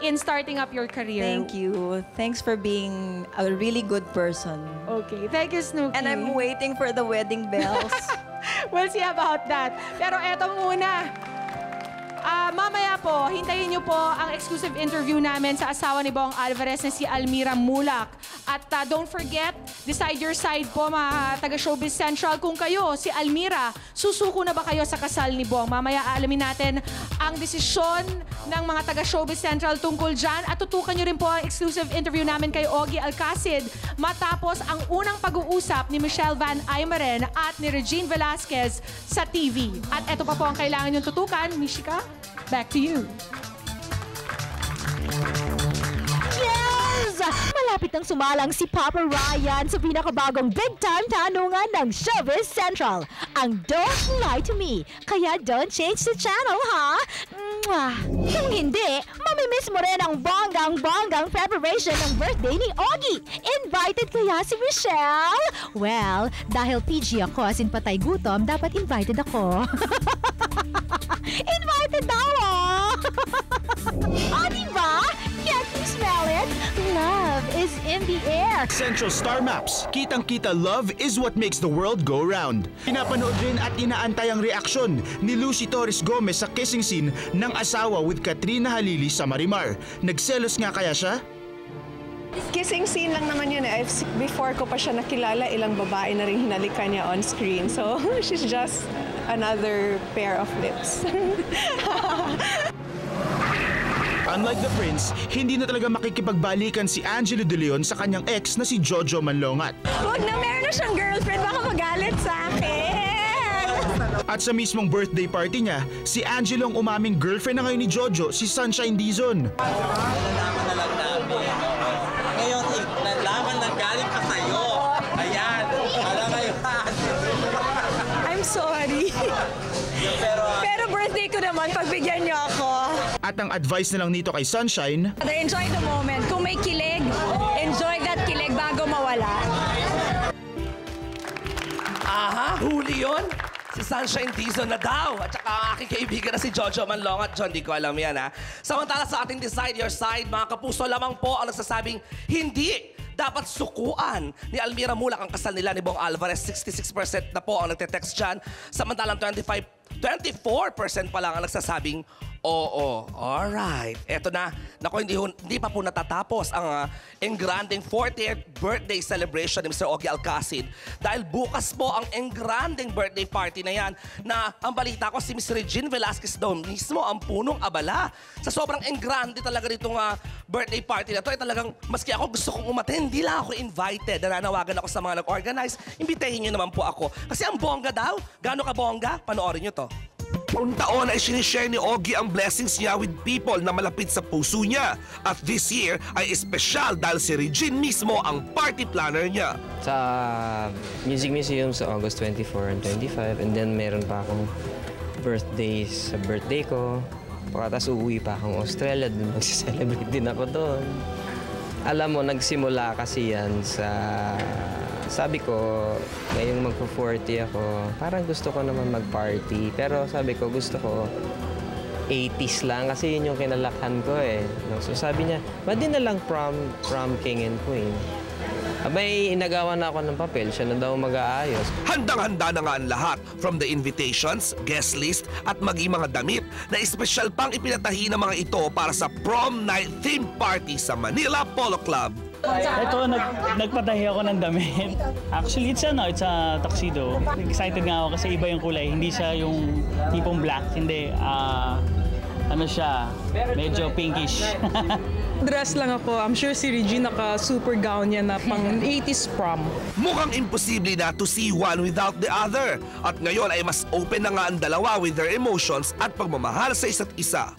in starting up your career. Thank you. Thanks for being a really good person. Okay. Thank you, Snooki. And I'm waiting for the wedding bells. We'll see about that. Pero eto muna. Mamaya po, hintayin niyo po ang exclusive interview namin sa asawa ni Bong Alvarez na si Almira Mulak. At don't forget, decide your side po mga taga-Showbiz Central. Kung kayo, si Almira, susuko na ba kayo sa kasal ni Bong? Mamaya alamin natin ang desisyon ng mga taga-Showbiz Central tungkol dyan. At tutukan niyo rin po ang exclusive interview namin kay Ogie Alcacid matapos ang unang pag-uusap ni Michelle Van Aymeren at ni Regine Velasquez sa TV. At eto pa po ang kailangan niyong tutukan. Mishika, back to you. Yes! Malapit nang sumalang si Papa Ryan sa pinakabagong big-time tanungan ng Showbiz Central. Ang Don't Lie to Me. Kaya don't change the channel, ha? Mwah! Kung hindi, mamimiss mo rin ang bonggang-bonggang preparation ng birthday ni Ogie. Invited kaya si Michelle? Well, dahil PG ako as in patay gutom, dapat invited ako. Invited daw, oh! O, diba? Can't you smell it? Love is in the air. Central Star Maps. Kitang-kita love is what makes the world go round. Pinapanood rin at inaantay ang reaksyon ni Lucy Torres Gomez sa kissing scene ng asawa with Katrina Halili sa Marimar. Nagselos nga kaya siya? Kissing scene lang naman yun. Before ko pa siya nakilala, ilang babae na rin hinalikan niya on screen. So, she's just another pair of lips. Unlike the Prince, hindi na talaga makikipagbalikan si Angelo De Leon sa kanyang ex na si Jojo Manlongat. Huwag na, meron na siyang girlfriend. Baka magalit sa akin. At sa mismong birthday party niya, si Angelo ang umaming girlfriend na ngayon ni Jojo, si Sunshine Dizon. Nalaman na lang namin. Ngayon, nalaman na galing pa sa'yo. Ayan, alam mo yun. I'm sorry. Pero birthday ko naman, pagbigyan niyo ako. At ang advice na lang nito kay Sunshine, Enjoy the moment. Kung may kilig, enjoy that kilig bago mawala. Aha, huli yun. Si Sunshine Dizon na daw. At saka ang aking kaibigan na si Jojo Manlongat. John, di ko alam yan, ha? Samantala sa ating Decide Your Side, mga kapuso, lamang po ang nagsasabing hindi dapat sukuan ni Almira Mulak ang kasal nila ni Bong Alvarez. 66% na po ang nagte-text dyan. Samantalang 24% pa lang ang nagsasabing oo. Alright. Eto na. Naku, hindi pa po natatapos ang engranding 40th birthday celebration ni Mr. Ogie Alcacid. Dahil bukas po ang engranding birthday party na yan na ang balita ko si Miss Regine Velasquez daw mismo ang punong abala. Sa sobrang engrande talaga nitong birthday party na to, ay talagang maski ako gusto kong umattend, hindi lang ako invited. Nananawagan ako sa mga nag-organize. Imbitahin nyo naman po ako. Kasi ang bongga daw. Gaano ka bongga? Panoorin nyo to. Taon taon ay sinishare ni Ogie ang blessings niya with people na malapit sa puso niya. At this year ay espesyal dahil si Regine mismo ang party planner niya. Sa Music Museum sa August 24 and 25 and then meron pa akong birthday sa birthday ko. Pagkatapos uuwi pa akong Australia, dun mag-celebrate din ako doon. Alam mo, nagsimula kasi yan sa... Sabi ko, ngayong magpo-40 ako, parang gusto ko naman mag-party. Pero sabi ko, gusto ko 80s lang kasi yun yung kinalakhan ko eh. So sabi niya, ba't di na lang prom king and queen? Abay, inagawa na ako ng papel, siya na daw mag-aayos. Handang-handa na nga ang lahat, from the invitations, guest list, at maging mga damit na espesyal pang ipinatahi ng mga ito para sa prom night theme party sa Manila Polo Club. Ito, nagpatahi ako ng damit. Actually, it's a tuxedo. Excited nga ako kasi iba yung kulay. Hindi siya yung tipong black. Hindi, ano siya, medyo pinkish. Dress lang ako. I'm sure si Regine naka-super gown niya na pang 80s prom. Mukhang imposible na to see one without the other. At ngayon ay mas open na nga ang dalawa with their emotions at pagmamahal sa isa't isa.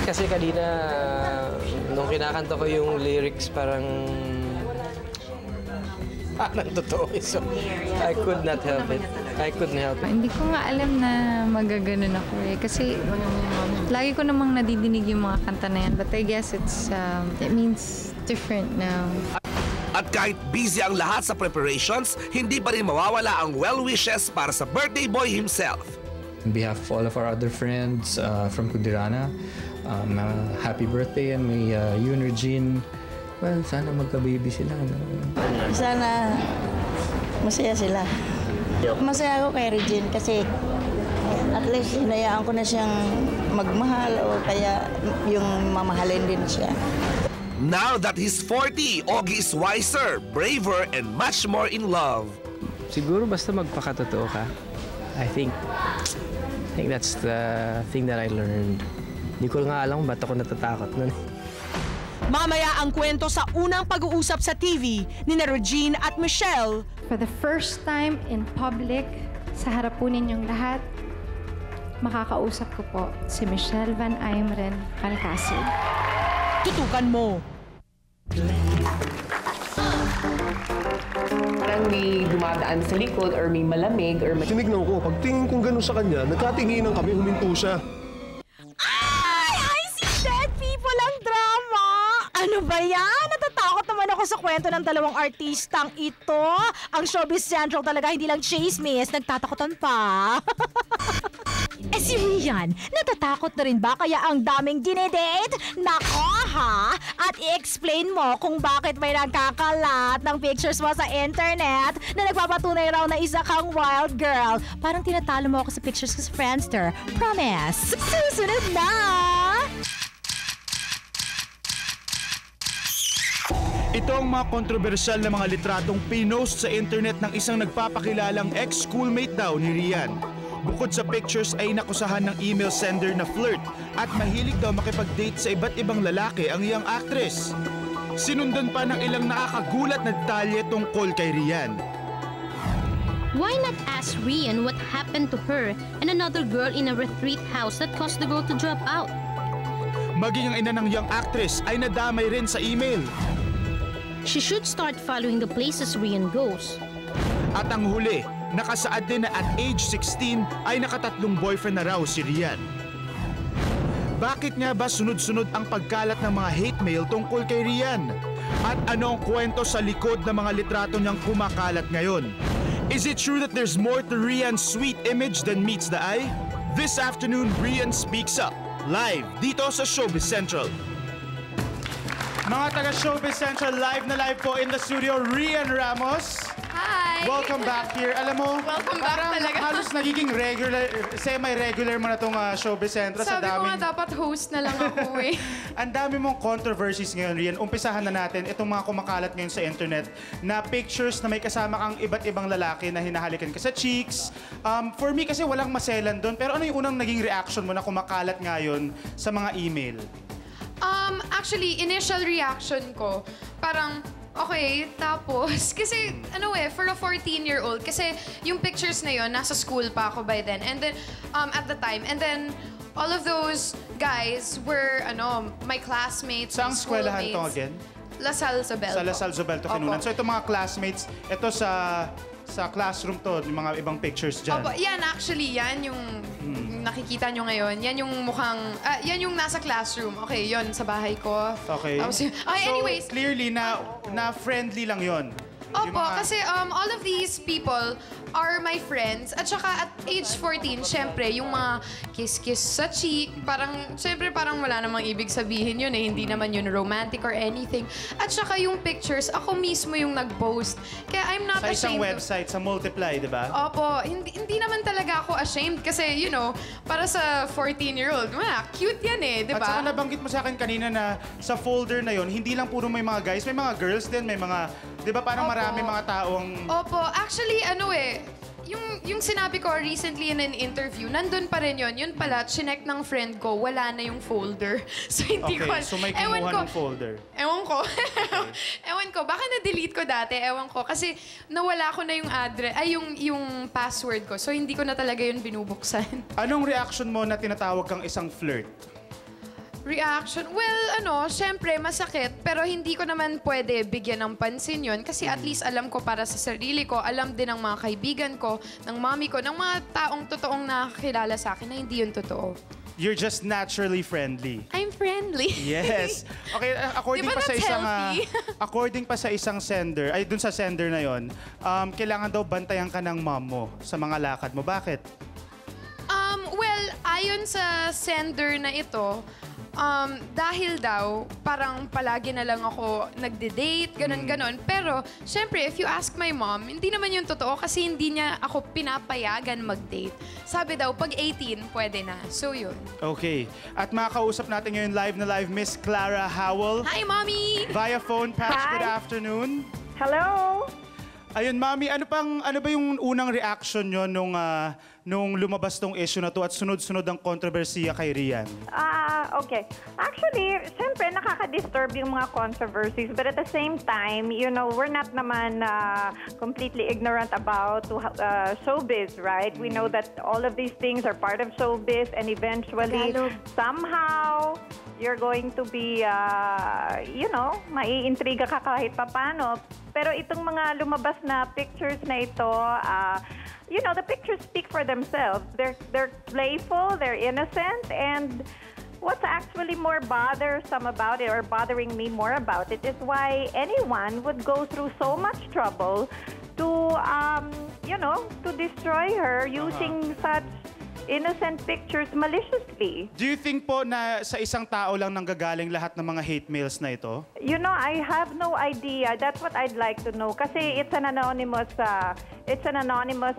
Kasi kanina, nung kinakanta ko yung lyrics, parang totoo. So, I could not help it. I couldn't help it. Hindi ko nga alam na magaganon ako eh. Kasi lagi ko namang nadidinig yung mga kanta na yan. But I guess it means different now. At kahit busy ang lahat sa preparations, hindi pa rin mawawala ang well wishes para sa birthday boy himself. On behalf of all of our other friends from Kudirana, happy birthday, and may you and Regine, well, sana magka-baby sila. No? Sana masaya sila. Masaya ako kay Regine kasi at least hinayaan ko na siyang magmahal o kaya yung mamahalin din siya. Now that he's 40, Ogie is wiser, braver, and much more in love. Siguro basta magpakatotoo ka. I think that's the thing that I learned. Hindi ko nga alam ba't ako natatakot nun. Mamaya ang kwento sa unang pag-uusap sa TV ni Regine at Michelle. For the first time in public, sa harap po ninyong lahat, makakausap ko po si Michelle Van Aimeren Calcasieu. Tutukan mo. Parang may dumadaan sa likod or may malamig or may... Tinignan ko, pagtingin kong gano'n sa kanya, nagkatinginan kami, huminto siya. Ay, si Dead People ang drama! Ano ba yan? Natatakot naman ako sa kwento ng dalawang artistang ito. Ang Showbiz Central talaga, hindi lang chismis, nagtatakotan pa. Eh si Rian, natatakot na rin ba kaya ang daming dinedate? Nako ha! At i-explain mo kung bakit may nagkakalat ng pictures mo sa internet na nagpapatunay raw na isa kang wild girl. Parang tinatalo mo ako sa pictures ko sa Friendster. Promise! Susunod na! Ito ang mga kontrobersyal na mga litratong pinost sa internet ng isang nagpapakilalang ex-schoolmate daw ni Rian. Bukod sa pictures ay nakusahan ng email sender na flirt at mahilig daw makipag-date sa iba't ibang lalaki ang iyang actress. Sinundan pa ng ilang nakakagulat na detalye tungkol kay Rian. Why not ask Rian what happened to her and another girl in a retreat house that caused the girl to drop out? Maging ang ina ng young actress ay nadamay rin sa email. She should start following the places Rian goes. At ang huli, nakasaad din na at age 16 ay nakatatlong boyfriend na raw si Rian. Bakit nga ba sunod-sunod ang pagkalat ng mga hate mail tungkol kay Rian? At ano ang kwento sa likod ng mga litrato niyang kumakalat ngayon? Is it true that there's more to Rian's sweet image than meets the eye? This afternoon, Rian Speaks Up, live dito sa Showbiz Central. Mga taga-Showbiz Central, live na live po in the studio, Rian Ramos. Hi! Welcome back here. Alam mo, Welcome back parang talaga. halos nagiging regular, semi-regular mo na itong Showbiz Central. Sabi ko nga dapat host na lang ako eh. Ang dami mong controversies ngayon, Rian. Umpisahan na natin itong mga kumakalat ngayon sa internet na pictures na may kasama kang iba't ibang lalaki na hinahalikan ka sa cheeks. For me kasi walang maselan doon. Pero ano yung unang naging reaction mo na kumakalat ngayon sa mga email? Actually, initial reaction ko, parang, okay, tapos, kasi, for a 14-year-old, kasi yung pictures na yun, nasa school pa ako by then, and then, at the time, and then, all of those guys were, my classmates, Saan my eskwelahan to schoolmates. again? Lasal Zobel. Sa Lasal Zobel to Kinunan. So itong mga classmates, ito sa classroom to, yung mga ibang pictures dyan. Opo, yan actually, yan yung nakikita nyo ngayon. Yan yung mukhang, yan yung nasa classroom. Okay, yon sa bahay ko. Okay. Anyways. So clearly na friendly lang yon. Opo, kasi all of these people are my friends. At saka at age 14, syempre, yung mga kiss-kiss sa cheek, syempre parang wala namang ibig sabihin yun eh. Hindi naman yun romantic or anything. At saka yung pictures, ako mismo yung nag-post. Kaya I'm not Sa ashamed. isang website, sa Multiply, di ba? Opo, hindi naman talaga ako ashamed kasi, you know, para sa 14-year-old, cute yan eh, di At ba? saka nabanggit mo sa akin kanina na sa folder na yon, hindi lang puro may mga guys, may mga girls din, may mga, di ba parang marami mga taong... Opo, actually, yung sinabi ko recently in an interview, nandun pa rin yun. Yun pala, chinek ng friend ko, wala na yung folder. So, hindi ko... Okay, so may kumuha ng folder. Ewan ko. Ewan ko. Baka na-delete ko dati. Ewan ko. Kasi nawala ko na yung address, yung password ko. So, hindi ko na talaga yun binubuksan. Anong reaction mo na tinatawag kang isang flirt? Reaction? Well, syempre, masakit. Pero hindi ko naman pwede bigyan ng pansin yun. Kasi at least alam ko para sa sarili ko, alam din ng mga kaibigan ko, ng mami ko, ng mga taong totoong nakakilala sa akin na hindi yun totoo. You're just naturally friendly. I'm friendly. Yes. Okay, according Diba pa sa that's isang healthy? according pa sa isang sender, ay dun sa sender na 'yon, kailangan daw bantayan ka ng mom mo sa mga lakad mo. Bakit? Well, ayon sa sender na ito, dahil daw, parang palagi na lang ako nagde-date, ganon-ganon. Pero, syempre, if you ask my mom, hindi naman yung totoo kasi hindi niya ako pinapayagan mag-date. Sabi daw, pag 18, pwede na. So, yun. Okay. At makakausap natin ngayon live, Miss Clara Howell. Hi, Mommy! Via phone patch. Hi. Good afternoon. Hello? Ayun, Mami, ano ba yung unang reaction nyo nung lumabas tong issue na to at sunod-sunod ang kontrobersiya kay Rian? Okay. Actually, syempre, nakaka-disturb yung mga controversies. But at the same time, you know, we're not naman completely ignorant about showbiz, right? We know that all of these things are part of showbiz and eventually, somehow, you're going to be, you know, maiintriga ka kahit papano. Pero itong mga lumabas na pictures na ito, you know, the pictures speak for themselves. They're playful, they're innocent, and what's actually more bothersome about it or bothering me more about it is why anyone would go through so much trouble to, you know, to destroy her using such innocent pictures maliciously. Do you think po na sa isang tao lang nanggagaling lahat ng mga hate mails na ito? You know, I have no idea. That's what I'd like to know. Kasi it's an anonymous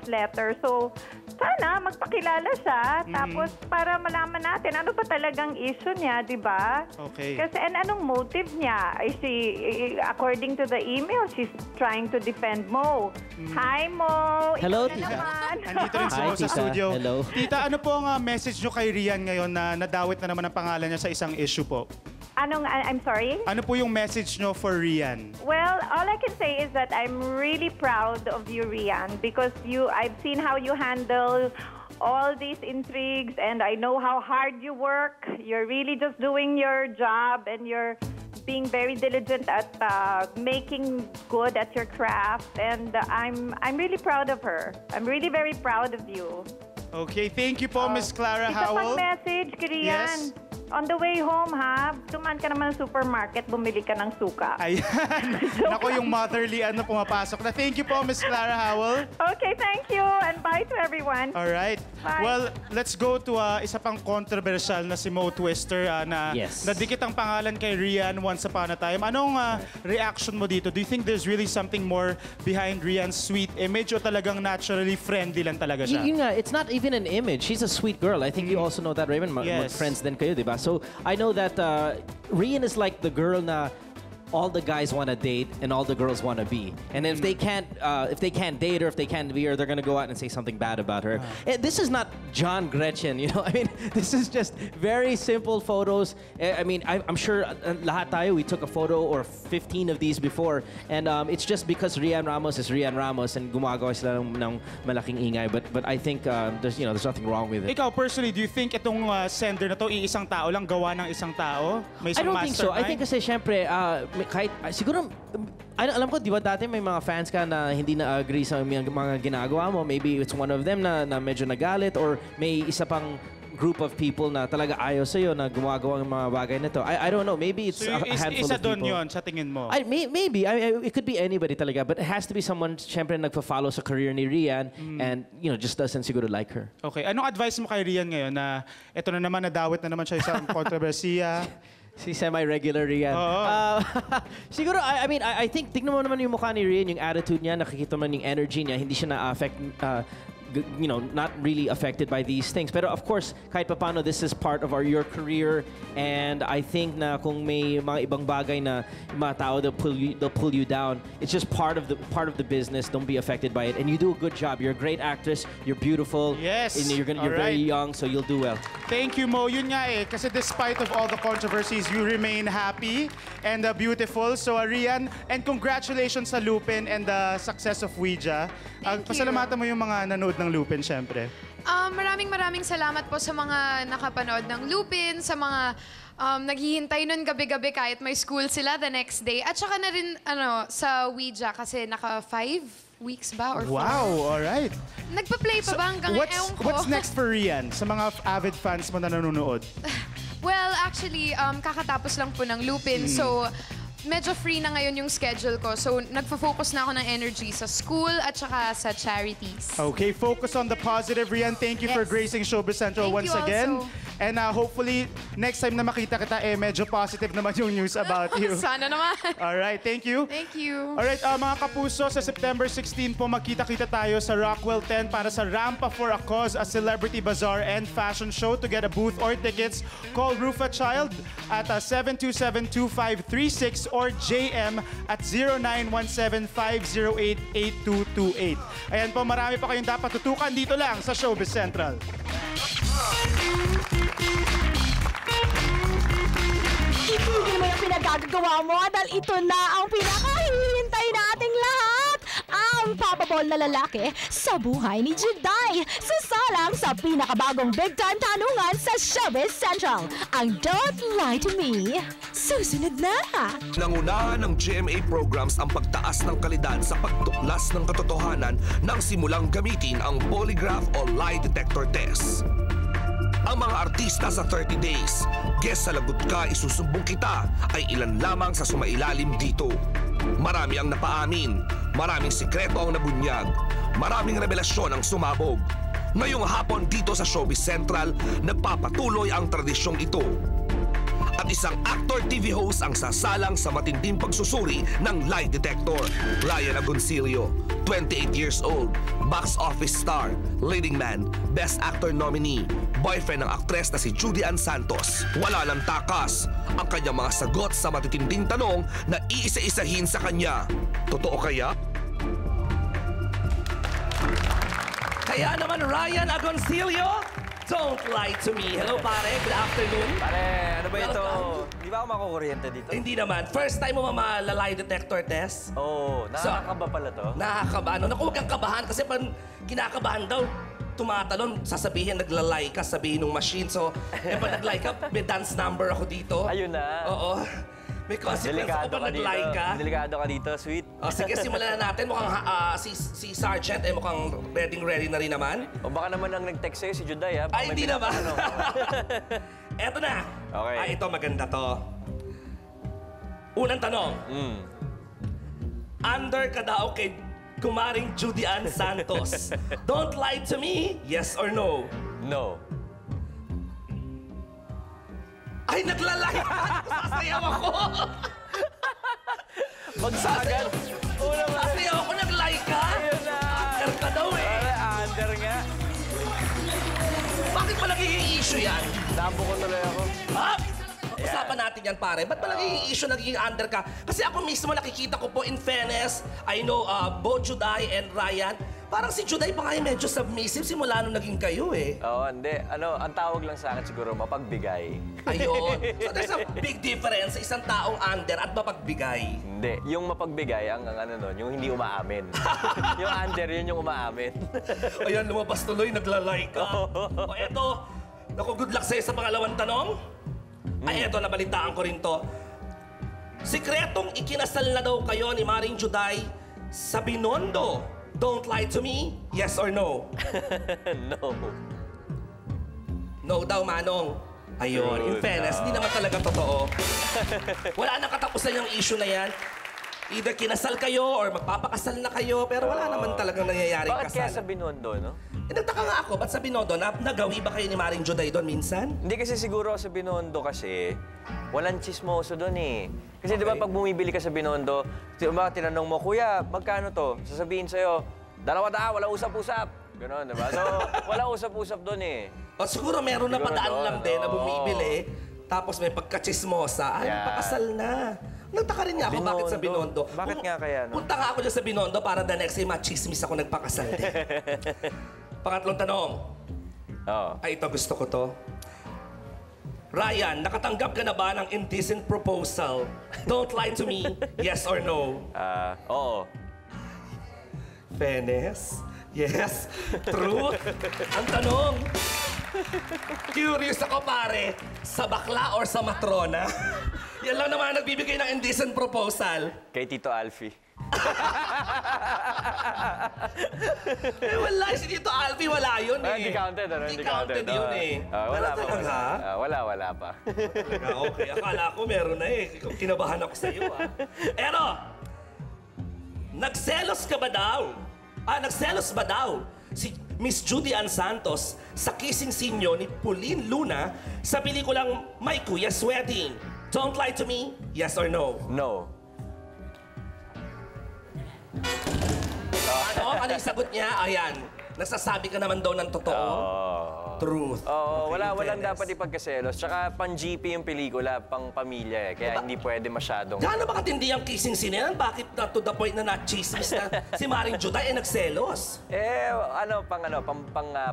letter. So, sana magpakilala siya. Tapos, para malaman natin ano ba talagang issue niya, di ba? Okay. Kasi, and anong motive niya? According to the email, she's trying to defend Mo. Hi, Mo! Hello, Ikaw na tita. naman. Andito rin si Mo sa tita. studio. Hello. Tita, ano po ang message nyo kay Rian ngayon na nadawit na naman ang pangalan niya sa isang issue po? I'm sorry? Ano po yung message nyo for Rian? Well, all I can say is that I'm really proud of you, Rian, because I've seen how you handle all these intrigues, and I know how hard you work. You're really just doing your job, and you're being very diligent at making good at your craft, and I'm really proud of her. I'm really very proud of you. Okay, thank you po, Miss Clara Isa pang Howell. message, Rian. Yes? On the way home, ha? Tumaan ka naman sa supermarket, bumili ka ng suka. Ayan. Nako, yung motherly ano pumapasok na. Thank you po, Miss Clara Howell. Okay, thank you. And bye to everyone. All right. Bye. Well, let's go to isa pang controversial na si Mo Twister na nadikit ang pangalan kay Rian once upon a time. Anong reaction mo dito? Do you think there's really something more behind Rian's sweet image o talagang naturally friendly lang talaga siya? Yun nga, it's not even an image. She's a sweet girl. I think you also know that, Raymond. Yes. Friends din kayo, di ba? So, I know that Rian is like the girl na all the guys want to date and all the girls want to be. And if they can't date her, if they can't be her, they're gonna go out and say something bad about her. And this is not John Gretchen, you know. I mean, this is just very simple photos. I mean, I'm sure lahat tayo, we took a photo or 15 of these before, and it's just because Rian Ramos is Rian Ramos and gumagawa sila ng malaking ingay. But I think there's nothing wrong with it. Ikaw personally, do you think itong sender na to iisang tao lang gawa ng isang tao? May I isang don't think so. I mastermind? think kasi syempre, kahit siguro alam ko, di ba dati may mga fans ka na hindi na-agree sa mga ginagawa mo. Maybe it's one of them na medyo nagalit or may isa pang group of people na talaga ayaw sa'yo na gumagawa ng mga bagay nito. I don't know. Maybe it's So, a handful isa of people. doon yun sa tingin mo? Maybe. It could be anybody talaga. But it has to be someone, syempre, nagpa-follow sa career ni Rian and, you know, just doesn't siguro like her. Okay. Anong advice mo kay Rian ngayon na ito na naman, nadawit na naman siya sa kontrobersiya? Si semi-regular Rian. Siguro, I think, tignan mo naman yung mukha ni Rian, yung attitude niya, nakikita mo yung energy niya, hindi siya na-affect, you know, not really affected by these things. Pero of course, kahit papano, this is part of your career, and I think na kung may mga ibang bagay na mga tao they'll pull you down. It's just part of the business. Don't be affected by it, and you do a good job. You're a great actress. You're beautiful. Yes. And you're very young, so you'll do well. Thank you, Mo. Yun nga eh, kasi despite of all the controversies, you remain happy and beautiful. So, Rian, and congratulations sa Lupin and the success of Ouija. Pasalamatan mo yung mga nanood ng Lupin, syempre. Maraming salamat po sa mga nakapanood ng Lupin, sa mga naghihintay nun gabi-gabi kahit may school sila the next day. At saka na rin sa Ouija kasi naka 5 weeks ba or 4? Wow, alright. Nagpa-play pa ba hanggang ewan ko? What's next for Rian sa mga avid fans mo na nanonood? Well, actually, kakatapos lang po ng Lupin. So, medyo free na ngayon yung schedule ko. So, nagfo-focus na ako ng energy sa school at saka sa charities. Okay, focus on the positive, Rian. Thank you for gracing Showbiz Central once again. And hopefully, next time na makita kita, medyo positive naman yung news about you. Sana naman. Alright, thank you. Thank you. Alright, mga kapuso, sa September 16 po, magkita-kita tayo sa Rockwell 10 para sa Rampa for a Cause, a celebrity bazaar and fashion show. To get a booth or tickets, call Rufa Child at 727-2536 or JM at 0917-508-8228. Ayan po, marami pa kayong dapat tutukan dito lang sa Showbiz Central. Itigil mo yung pinagagawa mo dahil ito na ang pinakahihintay nating lahat. Ang papabol na lalaki sa buhay ni Juday. Sasalang sa pinakabagong Big Time tanungan sa Showbiz Central. Ang Don't Lie to Me. Susunod na! Nangunahan ng GMA programs ang pagtaas ng kalidad sa pagtuklas ng katotohanan nang simulang gamitin ang polygraph o lie detector test. Ang mga artista sa 30 days, guess sa lagot ka, isusumbong kita, ay ilan lamang sa sumailalim dito. Marami ang napaamin, maraming sikreto ang nabunyag, maraming revelasyon ang sumabog. Ngayong hapon dito sa Showbiz Central, nagpapatuloy ang tradisyong ito. At isang actor TV host ang sasalang sa matinding pagsusuri ng lie detector. Ryan Agoncillo, 28 years old, box office star, leading man, best actor nominee, boyfriend ng aktres na si Judy Ann Santos. Wala ng takas ang kanyang mga sagot sa matitinding tanong na iisa-isahin sa kanya. Totoo kaya? Kaya naman, Ryan Agoncillo, don't lie to me. Hello, pare. Good afternoon. Pare, ano ba ito? Di ba ako makukuryente dito? Hindi naman. First time mo lie detector test? Oo. Nakakaba pala to? Nakakaba. Naku, huwag kang kabahan kasi pag kinakabahan daw, tumatalon, sasabihin naglalay ka, sabihin ng machine. So, pag naglalay ka, may dance number ako dito. Ayun na. Oo. May consequence ako pag nag-like ka. Delikado ka dito, sweet. O sige, simulan na natin. Mukhang si Sergeant mukhang ready na rin naman. O baka naman ang nag-text sa'yo si Juday, ha? Ay, hindi naman. Eto na. Okay. Ay, ito maganda to. Unang tanong. Under ka daw kay Kumaring Judy Ann Santos. Don't lie to me, yes or no? No. Ay, naglalay ka! Sasayaw ako! Magsagan! Sasayaw ako, nag-like ka? Ayun na! Under ka daw Under nga. Bakit pa nagiging issue yan? Dampo ko tuloy ako. Ha? Pag-usapan natin yan, pare. Ba't pa nagiging issue, nagiging under ka? Kasi ako mismo nakikita ko po, in fairness, I know both Juday and Ryan, parang si Juday pa kayo medyo submissive simula nung naging kayo Oo, hindi. Ang tawag lang sa akin siguro, mapagbigay. Ayun. So there's a big difference sa isang taong under at mapagbigay. Hindi. Yung mapagbigay, ang yung hindi umaamin. Yung under, yun yung umaamin. Ayan, lumabas tuloy, naglalay ka. O eto, naku, good luck sa'yo sa pangalawang tanong. Ay, eto, nabalitaan ko rin to. Sikretong ikinasal na daw kayo ni Maring Juday sa Binondo. Don't lie to me, yes or no? No. No daw, Manong. Ayun, in fairness, hindi naman talaga totoo. Wala nang katapusan yung issue na yan. Either kinasal kayo or magpapakasal na kayo, pero wala naman talagang nangyayaring kasal. Bakit kaya sa Binondo, no? Nagtaka nga ako, ba't sa Binondo? Nagawi ba kayo ni Maring Juday doon minsan? Hindi kasi siguro sa Binondo kasi, walang chismoso doon eh. Kasi di ba pag bumibili ka sa Binondo, di ba tinanong mo, Kuya, magkano to? Sasabihin sa'yo, 200, wala usap-usap. Ganon, di ba? So, wala usap-usap doon eh. O siguro meron na padaan lang din na bumibili, tapos may pagkachismosa, ay, pakasal na. Nagtaka rin nga ako, bakit sa Binondo? Bakit nga kaya, no? Punta nga ako dyan sa Binondo para the next day machismis ako nagpakasal din. Pangatlong tanong. Ay, ito gusto ko to. Ryan, nakatanggap ka na ba ng indecent proposal? Don't lie to me, yes or no? Oo. Fairness? Yes. Truth? Ang tanong. Curious ako, pare. Sa bakla or sa matrona? Yan lang naman nagbibigay ng indecent proposal. Kay Tito Alfie. Wala, si Tito Alfie, wala yun eh. Hindi counted, ano? Hindi counted yun eh. Wala pa. Talaga? Wala pa. Okay, akala ko meron na eh. Kinabahan ako sa iyo Pero, nagselos ka ba daw? Nagselos ba daw si Miss Judy Ann Santos sa kissing scene niyo ni Pauline Luna sa pelikulang My Kuya's Wedding? Don't lie to me, yes or no? No. Ano yung sagot niya? Ayan, nagsasabi ka naman daw ng totoo. Truth. Walang dapat ipagkaselos. Tsaka pang-GP yung pelikula, pang pamilya eh. Kaya hindi pwede masyadong... Gaano ba katindi ang kissing scene yan? Bakit to the point na na-chismis na si Maring Juday nagselos? Pang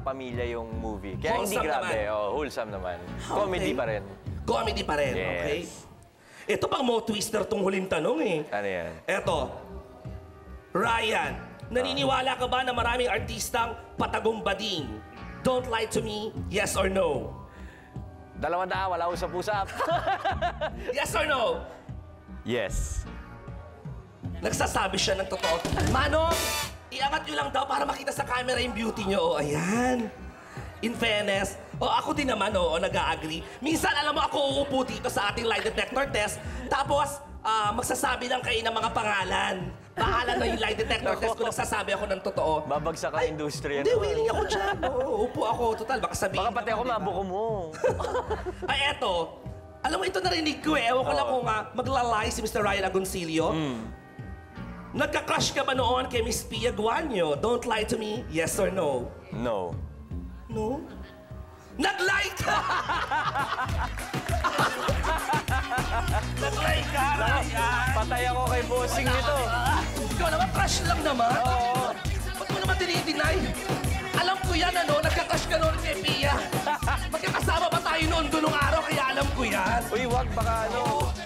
pamilya yung movie. Kaya Wholesome hindi grabe. naman. Wholesome naman. Okay. Comedy pa rin. Comedy pa rin, Yes. okay? Ito pang mo twister tong huling tanong eh. Ano yan? Eto, Ryan, naniniwala ka ba na maraming artistang patagong bading? Don't lie to me, yes or no? 200, wala usap-usap. Yes or no? Yes. Nagsasabi siya ng totoo. Manong, iangat nyo lang daw para makita sa camera yung beauty nyo. Ayan. In fairness, ako din naman, nag-a-agree. Minsan, alam mo, ako uupo dito sa ating lie detector test, tapos magsasabi lang kayo ng mga pangalan. Bahala na yung lie detector test kung nagsasabi ako ng totoo. Babagsak ang industriya. Hindi, willing ako dyan. Upo ako, total. Baka sabihin. Baka pati ako mabuko mo. Ay, eto. Alam mo, ito narinig ko eh. Ewan ko lang kung maglalay si Mr. Ryan Agoncillo. Nagka-crush ka ba noon kay Miss Pia Guanyo? Don't lie to me, yes or no? No. No? Nag-like ka! Nag-like ka, Ryan! Patay ako kay bossing nito. Ikaw naman, crush lang naman. Oo. Ba't mo naman dinideny? Alam ko yan, nagka-crush ka noon kay Pia. Magkakasama ba tayo noon doon nung araw, kaya alam ko yan. Uy, wag, baka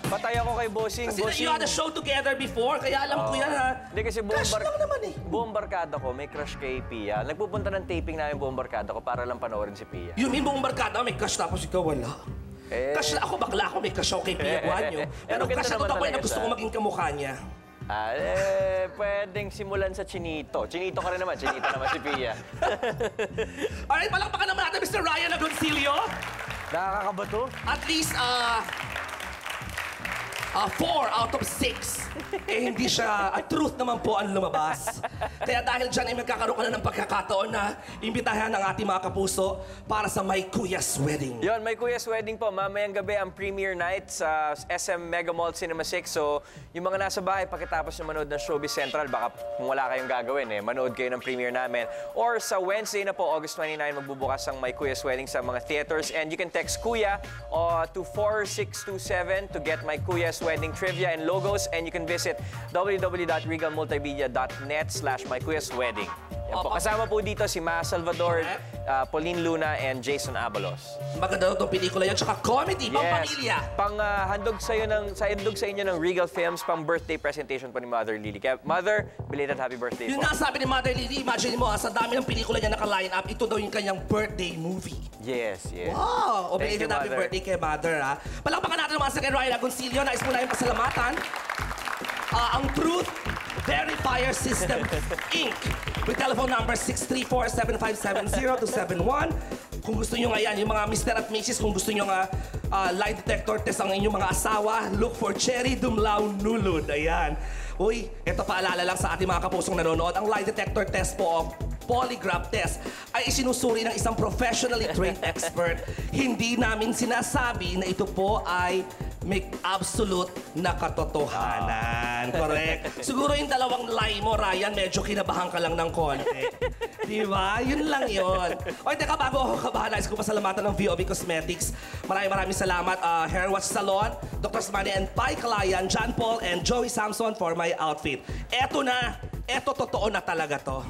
patay ako kay bossing. Kasi you had a show together before, kaya alam ko yan, ha? Hindi kasi Crush lang naman eh. buong barkada ko, may crush kay Pia. Nagpupunta ng taping namin buong barkada ko para lang panoorin si Pia. You mean buong barkada may crush tapos ikaw wala? Crush na ako, bakla ako, may crush ako kay Pia Guanyo. Pero crush ako tapos na gusto ko maging kamukha niya. Pwedeng simulan sa Chinito. Chinito ka rin naman. Chinito naman si Pia. Alright, palakpakan naman natin Mr. Ryan Agoncillo. Nakakabato? At least, 4 out of 6. Hindi siya, truth naman po ang lumabas. Kaya dahil dyan ay magkakaroon ka na ng pagkakataon na imbitahan ng ating mga kapuso para sa My Kuya's Wedding. Yon, My Kuya's Wedding po. Mamayang gabi ang premiere night sa SM Mega Mall Cinema 6. So, yung mga nasa bahay, pagkatapos na manood ng Showbiz Central, baka kung wala kayong gagawin, manood kayo ng premiere namin. Or sa Wednesday na po, August 29, magbubukas ang My Kuya's Wedding sa mga theaters. And you can text Kuya to 4627 to get My Kuya's Wedding trivia and logos, and you can visit www.regalmultimedia.net/MyKuyasWedding. Yan po. Kasama po dito si Ma Salvador, Pauline Luna, and Jason Abalos. Maganda itong pelikula yan, tsaka comedy, pang pamilya. Handog sa inyo ng Regal Films, pang birthday presentation po ni Mother Lily. Kaya Mother, belated happy birthday Yung po. nasabi ni Mother Lily, imagine mo, sa dami ng pelikula niya naka-line up, ito daw yung kanyang birthday movie. Yes. Wow! Thank you, Belated happy Mother. birthday kay Mother, ha? Palakpakan natin naman sa kay Ryan Agoncillo. Nais mo na yung pasalamatan. Ang truth, Verifier System Inc. with telephone number 634-7570-271. Kung gusto nyo nga yan, yung mga Mr. at Mrs., kung gusto nyo nga lie detector test ang inyong mga asawa, look for Cherry Dumlao Nulod. Ayan. Uy, ito paalala lang sa ating mga kapusong nanonood. Ang lie detector test po o polygraph test ay isinusuri ng isang professionally trained expert. Hindi namin sinasabi na ito po ay may absolute na katotohanan. Correct. Siguro yung dalawang lie mo, Ryan, medyo kinabahan ka lang ng konti. Di ba? Yun lang yun. O, teka, bago ako kabahan, nais ko pasalamatan ng VOB Cosmetics. Maraming salamat. Hair Wash Salon, Dr. Smani and Pai Kalayan, John Paul and Joey Samson for my outfit. Eto na. Eto, totoo na talaga to.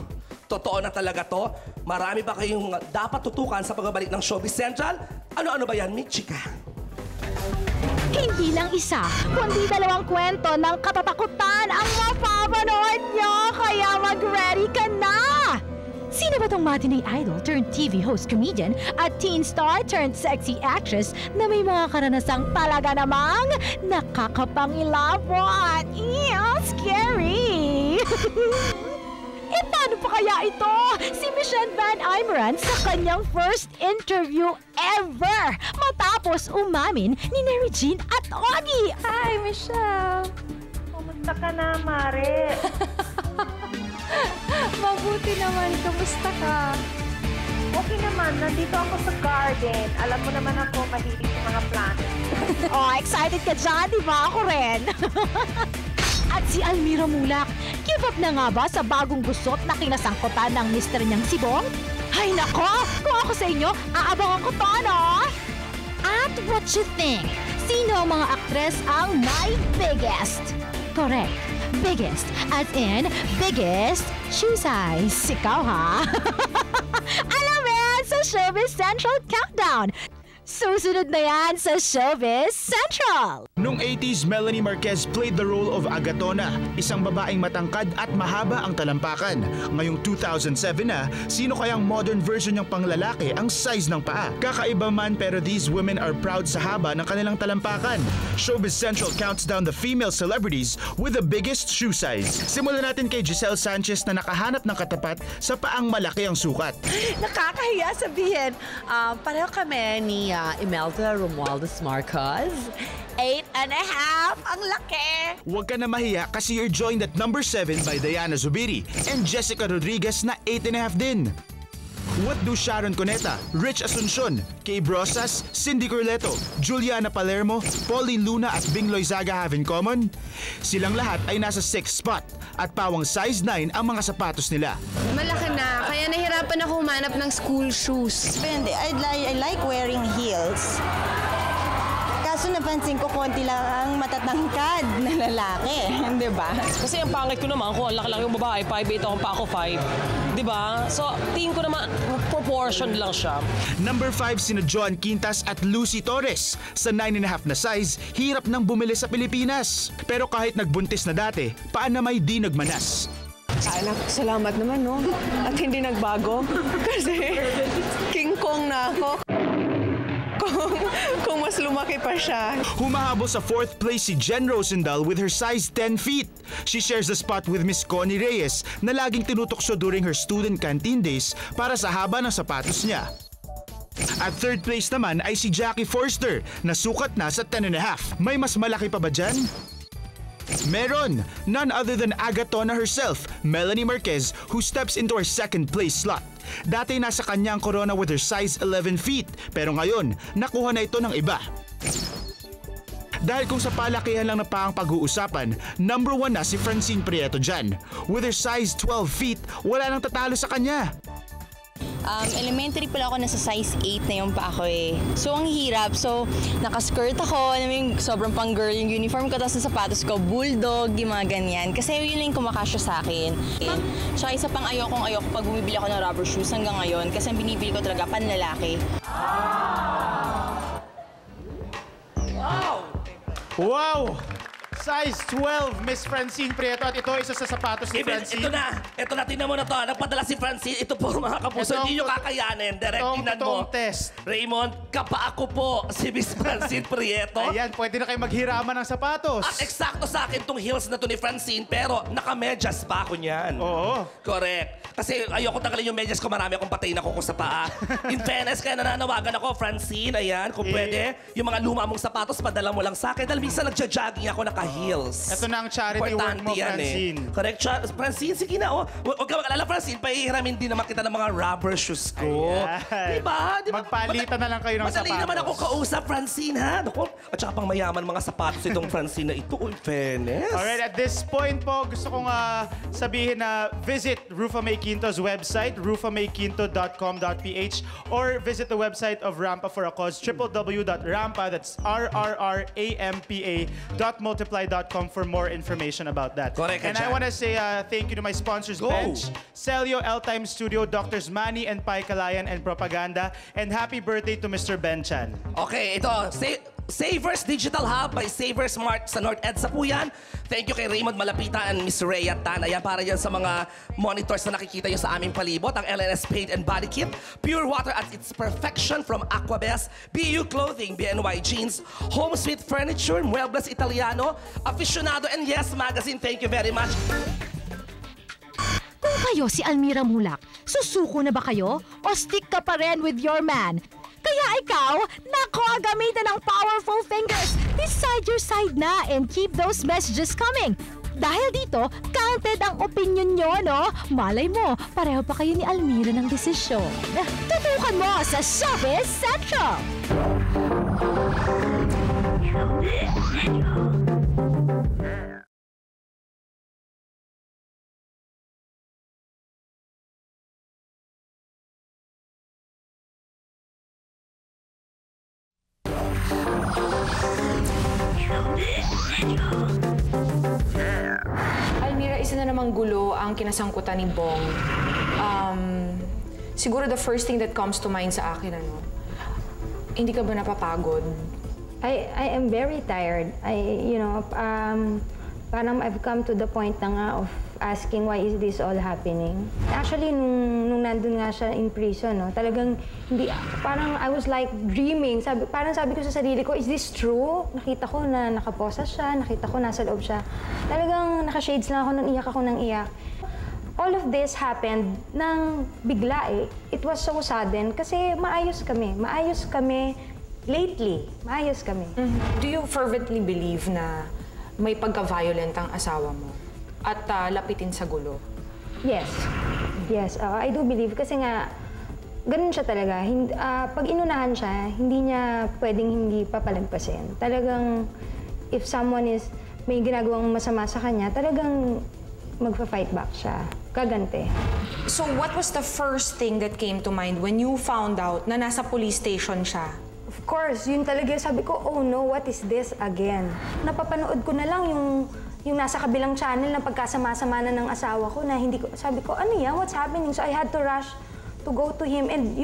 Totoo na talaga to. Marami ba kayong dapat tutukan sa pagbabalik ng Showbiz Central? Ano-ano ba yan, Michika? Hindi lang isa, kundi dalawang kwento ng katatakutan ang mapapanood nyo, kaya mag-ready ka na! Sino ba tong matinee idol turned TV host comedian at teen star turned sexy actress na may mga karanasang talaga namang nakakapangilabo at scary? E paano pa kaya ito? Si Michelle Van Ameron sa kanyang first interview ever matapos umamin ni Regine at Ogie. Hi, Michelle! Kumusta ka na, Mare? Mabuti naman. Kamusta ka? Okay naman, nandito ako sa garden. Alam mo naman ako, mahilig sa mga plants. Oh, excited ka dyan, di ba? Ako rin. At si Almira Mulak, give up na nga ba sa bagong gusot na kinasangkutan ng mister niyang si Bong? Hay nako! Kung ako sa inyo, aabangan ko to, no? At what you think? Sino ang mga aktres ang my biggest? Correct. Biggest. As in, biggest shoe size. Ikaw, ha? Alam mo yan sa Showbiz Central Countdown. Susunod na yan sa Showbiz Central! Noong 80s, Melanie Marquez played the role of Agatona, isang babaeng matangkad at mahaba ang talampakan. Ngayong 2007 na, sino kayang modern version niyang panglalaki ang size ng paa? Kakaiba man pero these women are proud sa haba ng kanilang talampakan. Showbiz Central counts down the female celebrities with the biggest shoe size. Simulan natin kay Giselle Sanchez na nakahanap ng katapat sa paang malaki ang sukat. Nakakahiya sabihin, pareho kami ni Imelda Romualdez Marcos. 8.5, ang laki! Huwag ka na mahiya kasi you're joined at number 7 by Diana Zubiri and Jessica Rodriguez na 8.5 din. What do Sharon Cuneta, Rich Asuncion, Kay Brosas, Cindy Corleto, Juliana Palermo, Pauline Luna at Bing Loizaga have in common? Silang lahat ay nasa 6th spot at pawang size 9 ang mga sapatos nila. Malaki na, kaya nahirapan ako humanap ng school shoes. Depende. I like wearing heels. Kaso napansin ko konti lang ang matatangkad na lalaki, di ba? Kasi ang pangit ko naman, kung ang laki-laki yung babae, 5'8 ako pa ako 5. Di ba? So, tingin ko naman, proportion lang siya. Number 5, sina Joan Quintas at Lucy Torres. Sa 9.5 na size, hirap nang bumili sa Pilipinas. Pero kahit nagbuntis na dati, paan na may di nagmanas. Anak, salamat naman, no? At hindi nagbago. Kasi King Kong na ako. Kung mas lumaki pa siya. Humahabol sa 4th place si Jen Rosendal with her size 10 feet. She shares the spot with Miss Connie Reyes na laging tinutokso during her student canteen days para sa haba ng sapatos niya. At 3rd place naman ay si Jackie Forster na sukat na sa 10.5. May mas malaki pa ba dyan? Meron! None other than Agatona herself, Melanie Marquez, who steps into her 2nd place slot. Dati nasa kanya ang corona with her size 11 feet, pero ngayon, nakuha na ito ng iba. Dahil kung sa palakihan lang na pa ang pag-uusapan, number 1 na si Francine Prieto dyan. With her size 12 feet, wala nang tatalo sa kanya. Elementary pala ako, nasa size 8 na yung pa ako eh. So, ang hirap. So, nakaskirt ako, sobrang pang girl yung uniform ko, tapos sa sapatos ko, bulldog, yung mga ganyan. Kasi yun lang yung kumakasya sa akin. Tsaka isa pang ayokong pag bumibili ako ng rubber shoes hanggang ngayon, kasi ang binibili ko talaga panlalaki. Wow! Size 12, Miss Francine Prieto. At ito, isa sa sapatos ni Francine. Ito na, tingnan mo na to. Nagpadala si Francine. Ito po, mga kapuso, hindi nyo kakayanin. Direct, tingnan mo. Test. Raymond, kapaako po si Miss Francine Prieto. Ayan, pwede na kayo maghiraman ng sapatos. At eksakto sa akin tong heels na to ni Francine, pero naka-medyas pa ako niyan. Oo. Correct. Kasi ayoko tanggalin yung medyas ko, marami akong patay na kuko sa paa. In fairness, kaya nananawagan ako, Francine, ayan, kung pwede, yung mga luma mong sapatos, padala mo lang sa akin. Dahil minsan nagja-jogging ako, naka-heels. Ito na ang charity work mo, Francine. Correct. Francine, sige na, oh. Huwag ka mag-alala, Francine, pahihiramin din naman kita ng mga rubber shoes ko. Ayan. Diba? Magpalitan na lang kayo ng sapatos. Madali naman ako kausap, Francine, ha? Naku, at saka pang mayaman mga sapatos itong Francine na ito. Uy, fairness. Alright, at this point po, gusto kong sabihin na visit Rufa May Quinto's website, rufamaiquinto.com.ph, or visit the website of Rampa for a Cause, www.rampa, that's rrrampa.multiply.com for more information about that. Correct. And I want to say thank you to my sponsors, Bench, Celio, L-Time Studio, Drs. Manny and Pai Kalayan, and Propaganda, and happy birthday to Mr. Benchan. Okay, ito, Savers Digital Hub by Savers Smart sa North EDSA po yan. Thank you kay Raymond Malapita and Miss Rhea Tan. Ayan, para yan sa mga monitors na nakikita nyo sa aming palibot. Ang LNS Paint and Body Kit, pure water at its perfection from Aquabest, BU Clothing, BNY Jeans, Home Sweet Furniture, Muebles Italiano, Aficionado, and Yes Magazine. Thank you very much. Kung kayo si Almira Mulak, susuko na ba kayo? O stick ka pa rin with your man? Kaya ikaw, nako, gamitin ng powerful fingers. Decide your side na and keep those messages coming. Dahil dito, counted ang opinion nyo, no? Malay mo, pareho pa kayo ni Almira ng desisyon. Tutukan mo sa Showbiz Central! Almira, isa na namang gulo ang kinasangkutan ni Bong. Siguro the first thing that comes to mind sa akin, hindi ka ba napapagod? I am very tired. Parang I've come to the point na nga of asking why is this all happening. Actually, nung nandun nga siya in prison, talagang hindi, parang I was like dreaming. Parang sabi ko sa sarili ko, is this true? Nakita ko na nakaposa siya, nakita ko nasa loob siya. Talagang naka-shades lang ako nung iyak ako ng iyak. All of this happened nang bigla eh. It was so sudden kasi maayos kami. Maayos kami lately. Maayos kami. Do you fervently believe na may pagka-violent ang asawa mo at lapitin sa gulo? Yes. Yes, I do believe kasi nga ganun siya talaga. Pag inunahan siya, hindi niya pwedeng hindi papalagpasin. Talagang if someone is may ginagawang masama sa kanya, talagang magpa-fight back siya. Gagante. So what was the first thing that came to mind when you found out na nasa police station siya? Of course, yun talaga sabi ko, oh no, what is this again? Napapanood ko na lang yung nasa kabilang channel na pagkasama-sama na ng asawa ko na hindi ko, sabi ko, ano yan? What's happening? So I had to rush to go to him and,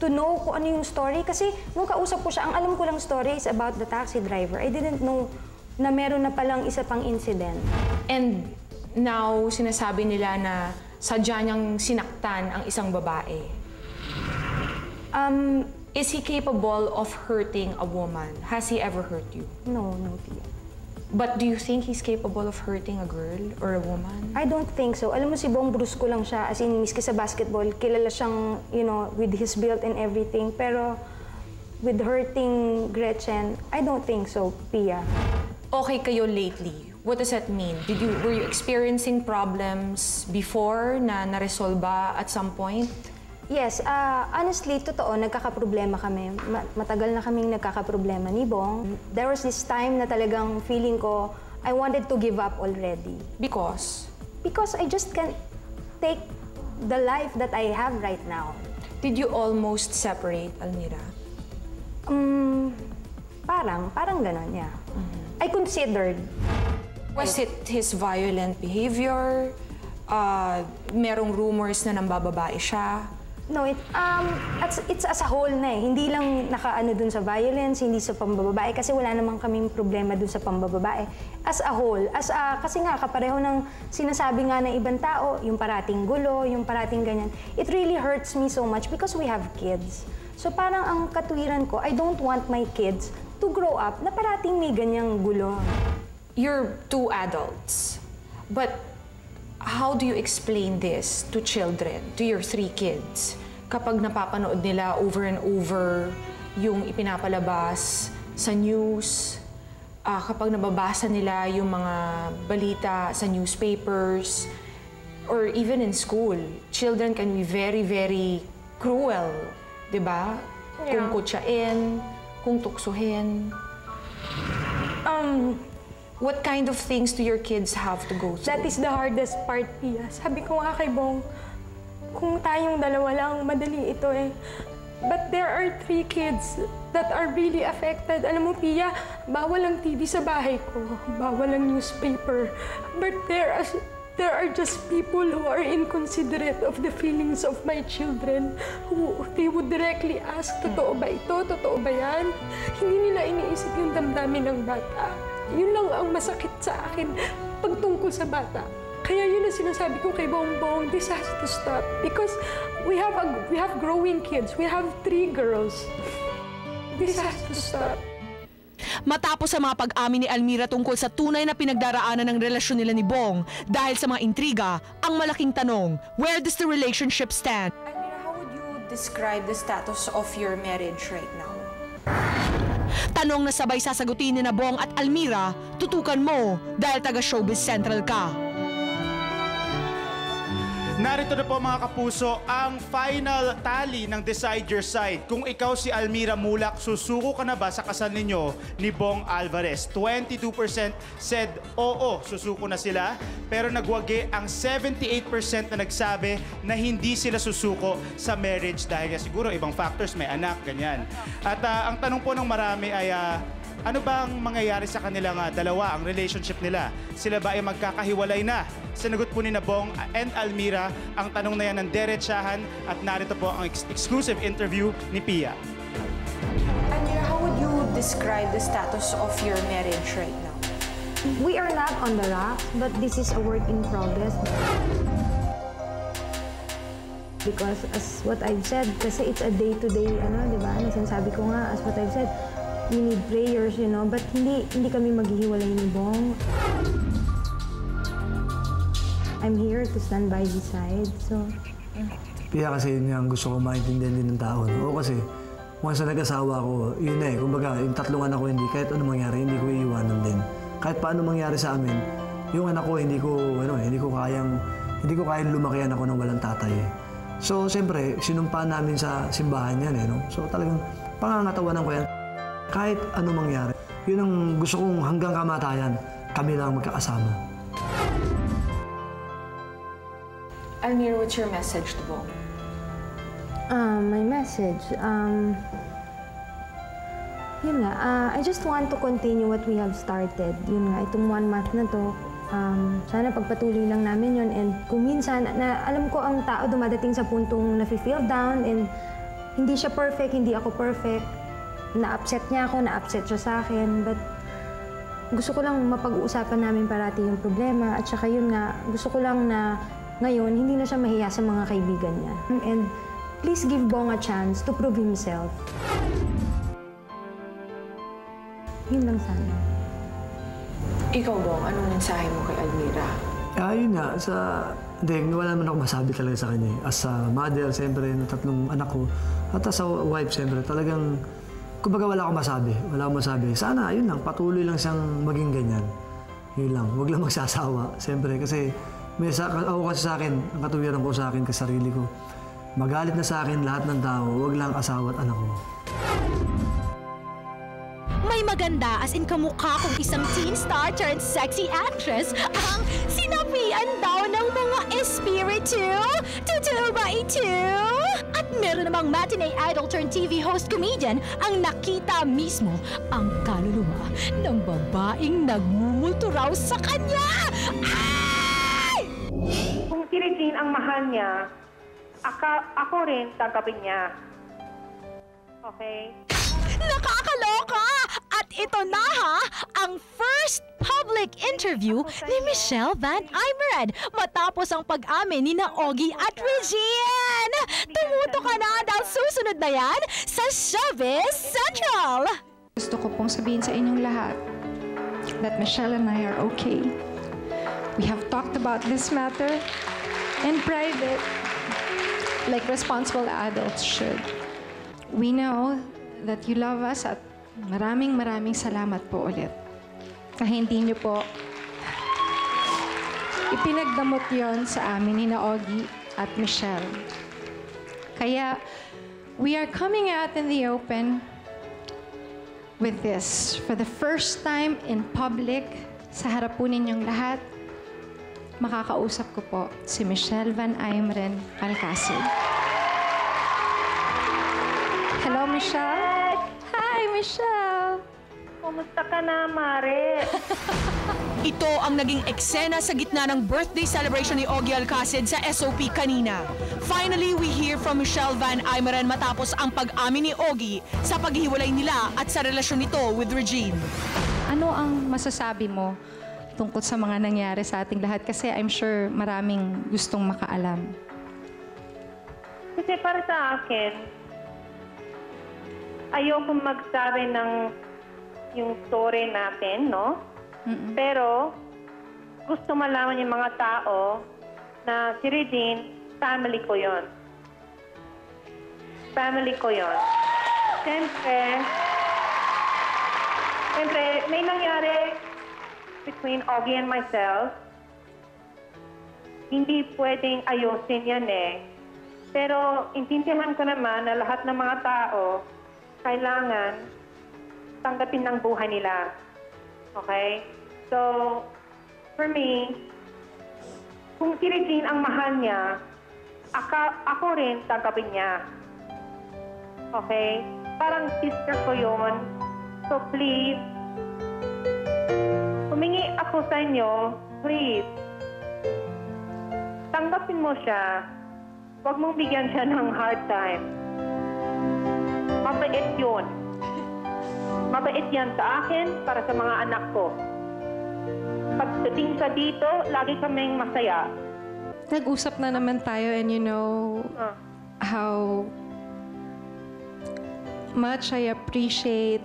to know kung ano yung story. Kasi nung kausap ko siya, ang alam ko lang story is about the taxi driver. I didn't know na meron na palang isa pang incident. And now, sinasabi nila na sadya niyang sinaktan ang isang babae. Is he capable of hurting a woman? Has he ever hurt you? No, Tia. But do you think he's capable of hurting a girl or a woman? I don't think so. Alam mo, si Bong brusko lang siya. As in, miski sa basketball, kilala siyang, with his build and everything. Pero with hurting Gretchen, I don't think so, Pia. Okay kayo lately. What does that mean? Were you experiencing problems before na na-resolve ba at some point? Yes, honestly, totoo, nagkakaproblema kami. Matagal na kaming nagkakaproblema ni Bong. There was this time na talagang feeling ko, I wanted to give up already. Because? Because I just can't take the life that I have right now. Did you almost separate, Almira? Parang ganon, yeah. I considered. Was it his violent behavior? Merong rumors na nambababae siya? No, it's as a whole na eh. Hindi lang nakaano dun sa violence, hindi sa pambababae, kasi wala namang kaming problema dun sa pambababae. As a whole, kasi nga, kapareho ng sinasabi nga ng ibang tao, yung parating gulo, yung parating ganyan. It really hurts me so much because we have kids. So parang ang katwiran ko, I don't want my kids to grow up na parating may ganyang gulo. You're 2 adults, but how do you explain this to children, to your 3 kids? Kapag napapanood nila over and over yung ipinapalabas sa news, kapag nababasa nila yung mga balita sa newspapers, or even in school, children can be very, very cruel, di ba? Kung kutsain, kung tuksuhin. What kind of things do your kids have to go through? That is the hardest part, Pia. Sabi ko nga kay Bong, kung tayong dalawa lang, madali ito eh. But there are 3 kids that are really affected. Alam mo, Pia, bawal ang TV sa bahay ko, bawal ang newspaper. But there are just people who are inconsiderate of the feelings of my children. They would directly ask, totoo ba ito? Totoo ba yan? Hindi nila iniisip yung damdamin ng bata. Yun lang ang masakit sa akin pagtungkol sa bata. Kaya yun ang sinasabi ko kay Bongbong, this has to stop. Because we have growing kids. We have 3 girls. This has to stop. Matapos sa mga pag-amin ni Almira tungkol sa tunay na pinagdaraanan ng relasyon nila ni Bong dahil sa mga intriga, ang malaking tanong, where does the relationship stand? Almira, how would you describe the status of your marriage right now? Tanong na sabay sasagutin ni na Bong at Almira, tutukan mo dahil taga Showbiz Central ka. Narito na po mga kapuso ang final tally ng Decide Your Side. Kung ikaw si Almira Mulak, susuko ka na ba sa kasal ninyo ni Bong Alvarez? 22% said oo, susuko na sila. Pero nagwagi ang 78% na nagsabi na hindi sila susuko sa marriage dahil siguro ibang factors, may anak, ganyan. At ang tanong po ng marami ay ano ba ang mangyayari sa kanilang dalawa, ang relationship nila? Sila ba ay magkakahiwalay na? Sinagot po ni na Bong and Almira ang tanong na yan ng derechahan at narito po ang exclusive interview ni Pia. Almira, how would you describe the status of your marriage right now? We are not on the rocks, but this is a work in progress. Because as what I've said, kasi it's a day-to-day, di ba? Sinasabi ko nga, as what I've said, we need prayers, you know, but hindi kami maghihiwalay ni Bong. I'm here to stand by his side, so... Kaya kasi yun yung gusto ko maintindihan din ng tao. No? O kasi, once na nag-asawa ko, yun eh, kumbaga, yung 3 anak ko hindi, kahit ano mangyari, hindi ko iiwanan din. Kahit paano mangyari sa amin, yung anak ko, hindi ko kayang lumakihan ako ng walang tatay. So, siyempre, sinumpa namin sa simbahan yan, eh, no? So, talagang pangangatawanan ko yan. Kahit ano mangyari, yun ang gusto kong hanggang kamatayan, kami lang magkakasama. Almira, what's your message to Bong? My message, yun nga, I just want to continue what we have started. Yun nga, itong 1 month na to, sana pagpatuloy lang namin yun. And kung minsan, alam ko ang tao dumadating sa puntong nafe-feel down and hindi siya perfect, hindi ako perfect. Na-upset niya ako, na-upset siya sa akin. But gusto ko lang mapag-uusapan namin parati yung problema. At saka yun nga, gusto ko lang na ngayon, hindi na siya mahiya sa mga kaibigan niya. And please give Bong a chance to prove himself. Yun lang sana. Ikaw, Bong, anong mensahe mo kay Almira? Yun nga, hindi, wala naman ako masabi talaga sa kanya. As a mother, siyempre, ng 3 anak ko, at as a wife, siyempre, talagang, kumbaga wala akong masabi. Wala akong masabi. Sana, yun lang, patuloy lang siyang maging ganyan. Yun lang, huwag lang magsasawa. Siyempre, kasi, ako kasi sa akin, ang katuwiran ko sa akin, kasarili ko. Magalit na sa akin lahat ng tao, huwag lang asawa at anak ko. May maganda as in kamukha kong isang teen star turned sexy actress ang sinabihan daw ng mga espiritu. Totoo ba ito? At meron namang matinee idol turned TV host comedian ang nakita mismo ang kaluluwa ng babaeng nagmumulto raw sa kanya. Ay! Kung si Regine ang mahal niya, ako rin tanggapin niya. Okay? Nakakaloka! At ito na ha, ang first public interview ni Michelle Van Aimeren matapos ang pag-amin ni na Ogie at Regine. Tumuto ka na dahil susunod na yan sa Showbiz Central. Gusto ko pong sabihin sa inyong lahat that Michelle and I are okay. We have talked about this matter in private, like responsible adults should. We know that you love us at maraming salamat po ulit. Kahit hindi niyo po ipinagdamot yon sa amin ni na Ogie at Michelle. Kaya, we are coming out in the open with this. For the first time in public, sa harap po ninyong lahat, makakausap ko po si Michelle Van Aimeren Alcacid. Hello, Michelle. Hi, Michelle. Kumusta ka na, Mare? Ito ang naging eksena sa gitna ng birthday celebration ni Ogie Alcacid sa SOP kanina. Finally, we hear from Michelle Van Aimeren matapos ang pag-amin ni Ogie sa paghiwalay nila at sa relasyon nito with Regine. Ano ang masasabi mo tungkol sa mga nangyari sa ating lahat? Kasi I'm sure maraming gustong makaalam. Kasi para sa akin, ayoko magsabi ng yung story natin, no? Pero gusto malaman yung mga tao na si Regine, family ko yon. Family ko yon. Siyempre, may nangyari between Ogie and myself. Hindi pwedeng ayusin yan eh. Pero intindihan ko naman na lahat ng mga tao kailangan tanggapin ng buhay nila. Okay? So, for me, kung si Regine ang mahal niya, ako rin tanggapin niya. Okay? Parang sister ko yun. So, please, humingi ako sa inyo, please, tanggapin mo siya. Huwag mong bigyan siya ng hard time. Mabait yun. Mabait yan sa akin, para sa mga anak ko. Pagdating sa dito, lagi kaming masaya. Nag-usap na naman tayo and you know how much I appreciate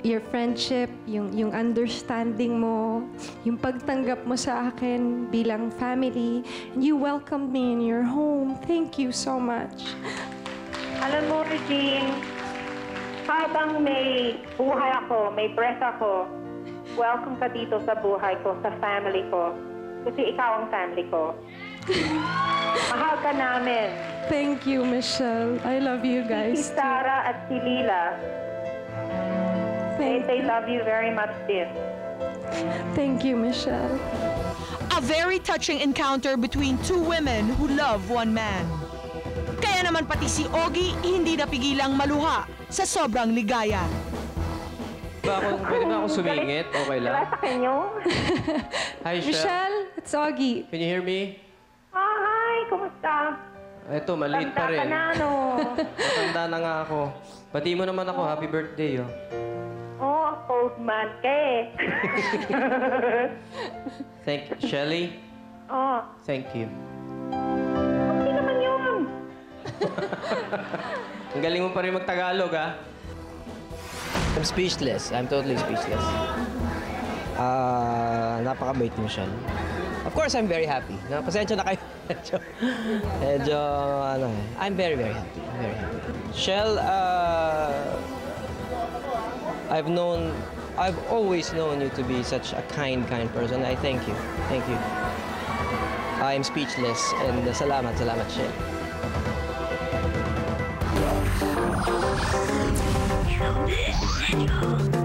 your friendship, yung understanding mo, yung pagtanggap mo sa akin bilang family. And you welcomed me in your home. Thank you so much. Alam mo, Regine, habang may buhay ako, may breath ako, welcome ka dito sa buhay ko, sa family ko. Kasi ikaw ang family ko. Mahal ka namin. Thank you, Michelle. I love you guys. Si Sarah at si Lila. They love you very much, dear. Thank you, Michelle. A very touching encounter between two women who love one man. Kaya naman pati si Ogie hindi napigilang maluha sa sobrang ligaya. Pwede ba ako sumingit? Okay lang? Wala sa kanyo. Hi, Michelle, it's Ogie. Can you hear me? Hi, kumusta? Ito, maliit pa rin. Tanda ka na, no? Matanda na nga ako. Pati mo naman ako, happy birthday, oh. Oh, old man ka eh. Thank you. Shelly? Oh. Thank you. Hindi naman yun. Ang galing mo pa rin mag-Tagalog, ah. I'm speechless. I'm totally speechless. Napakabait ni Michelle. Of course, I'm very happy. Pasensya na kayo. Medyo, I'm very, very happy. Very happy. Michelle, I've always known you to be such a kind person. I thank you. Thank you. I'm speechless and salamat, Shell. Showbiz.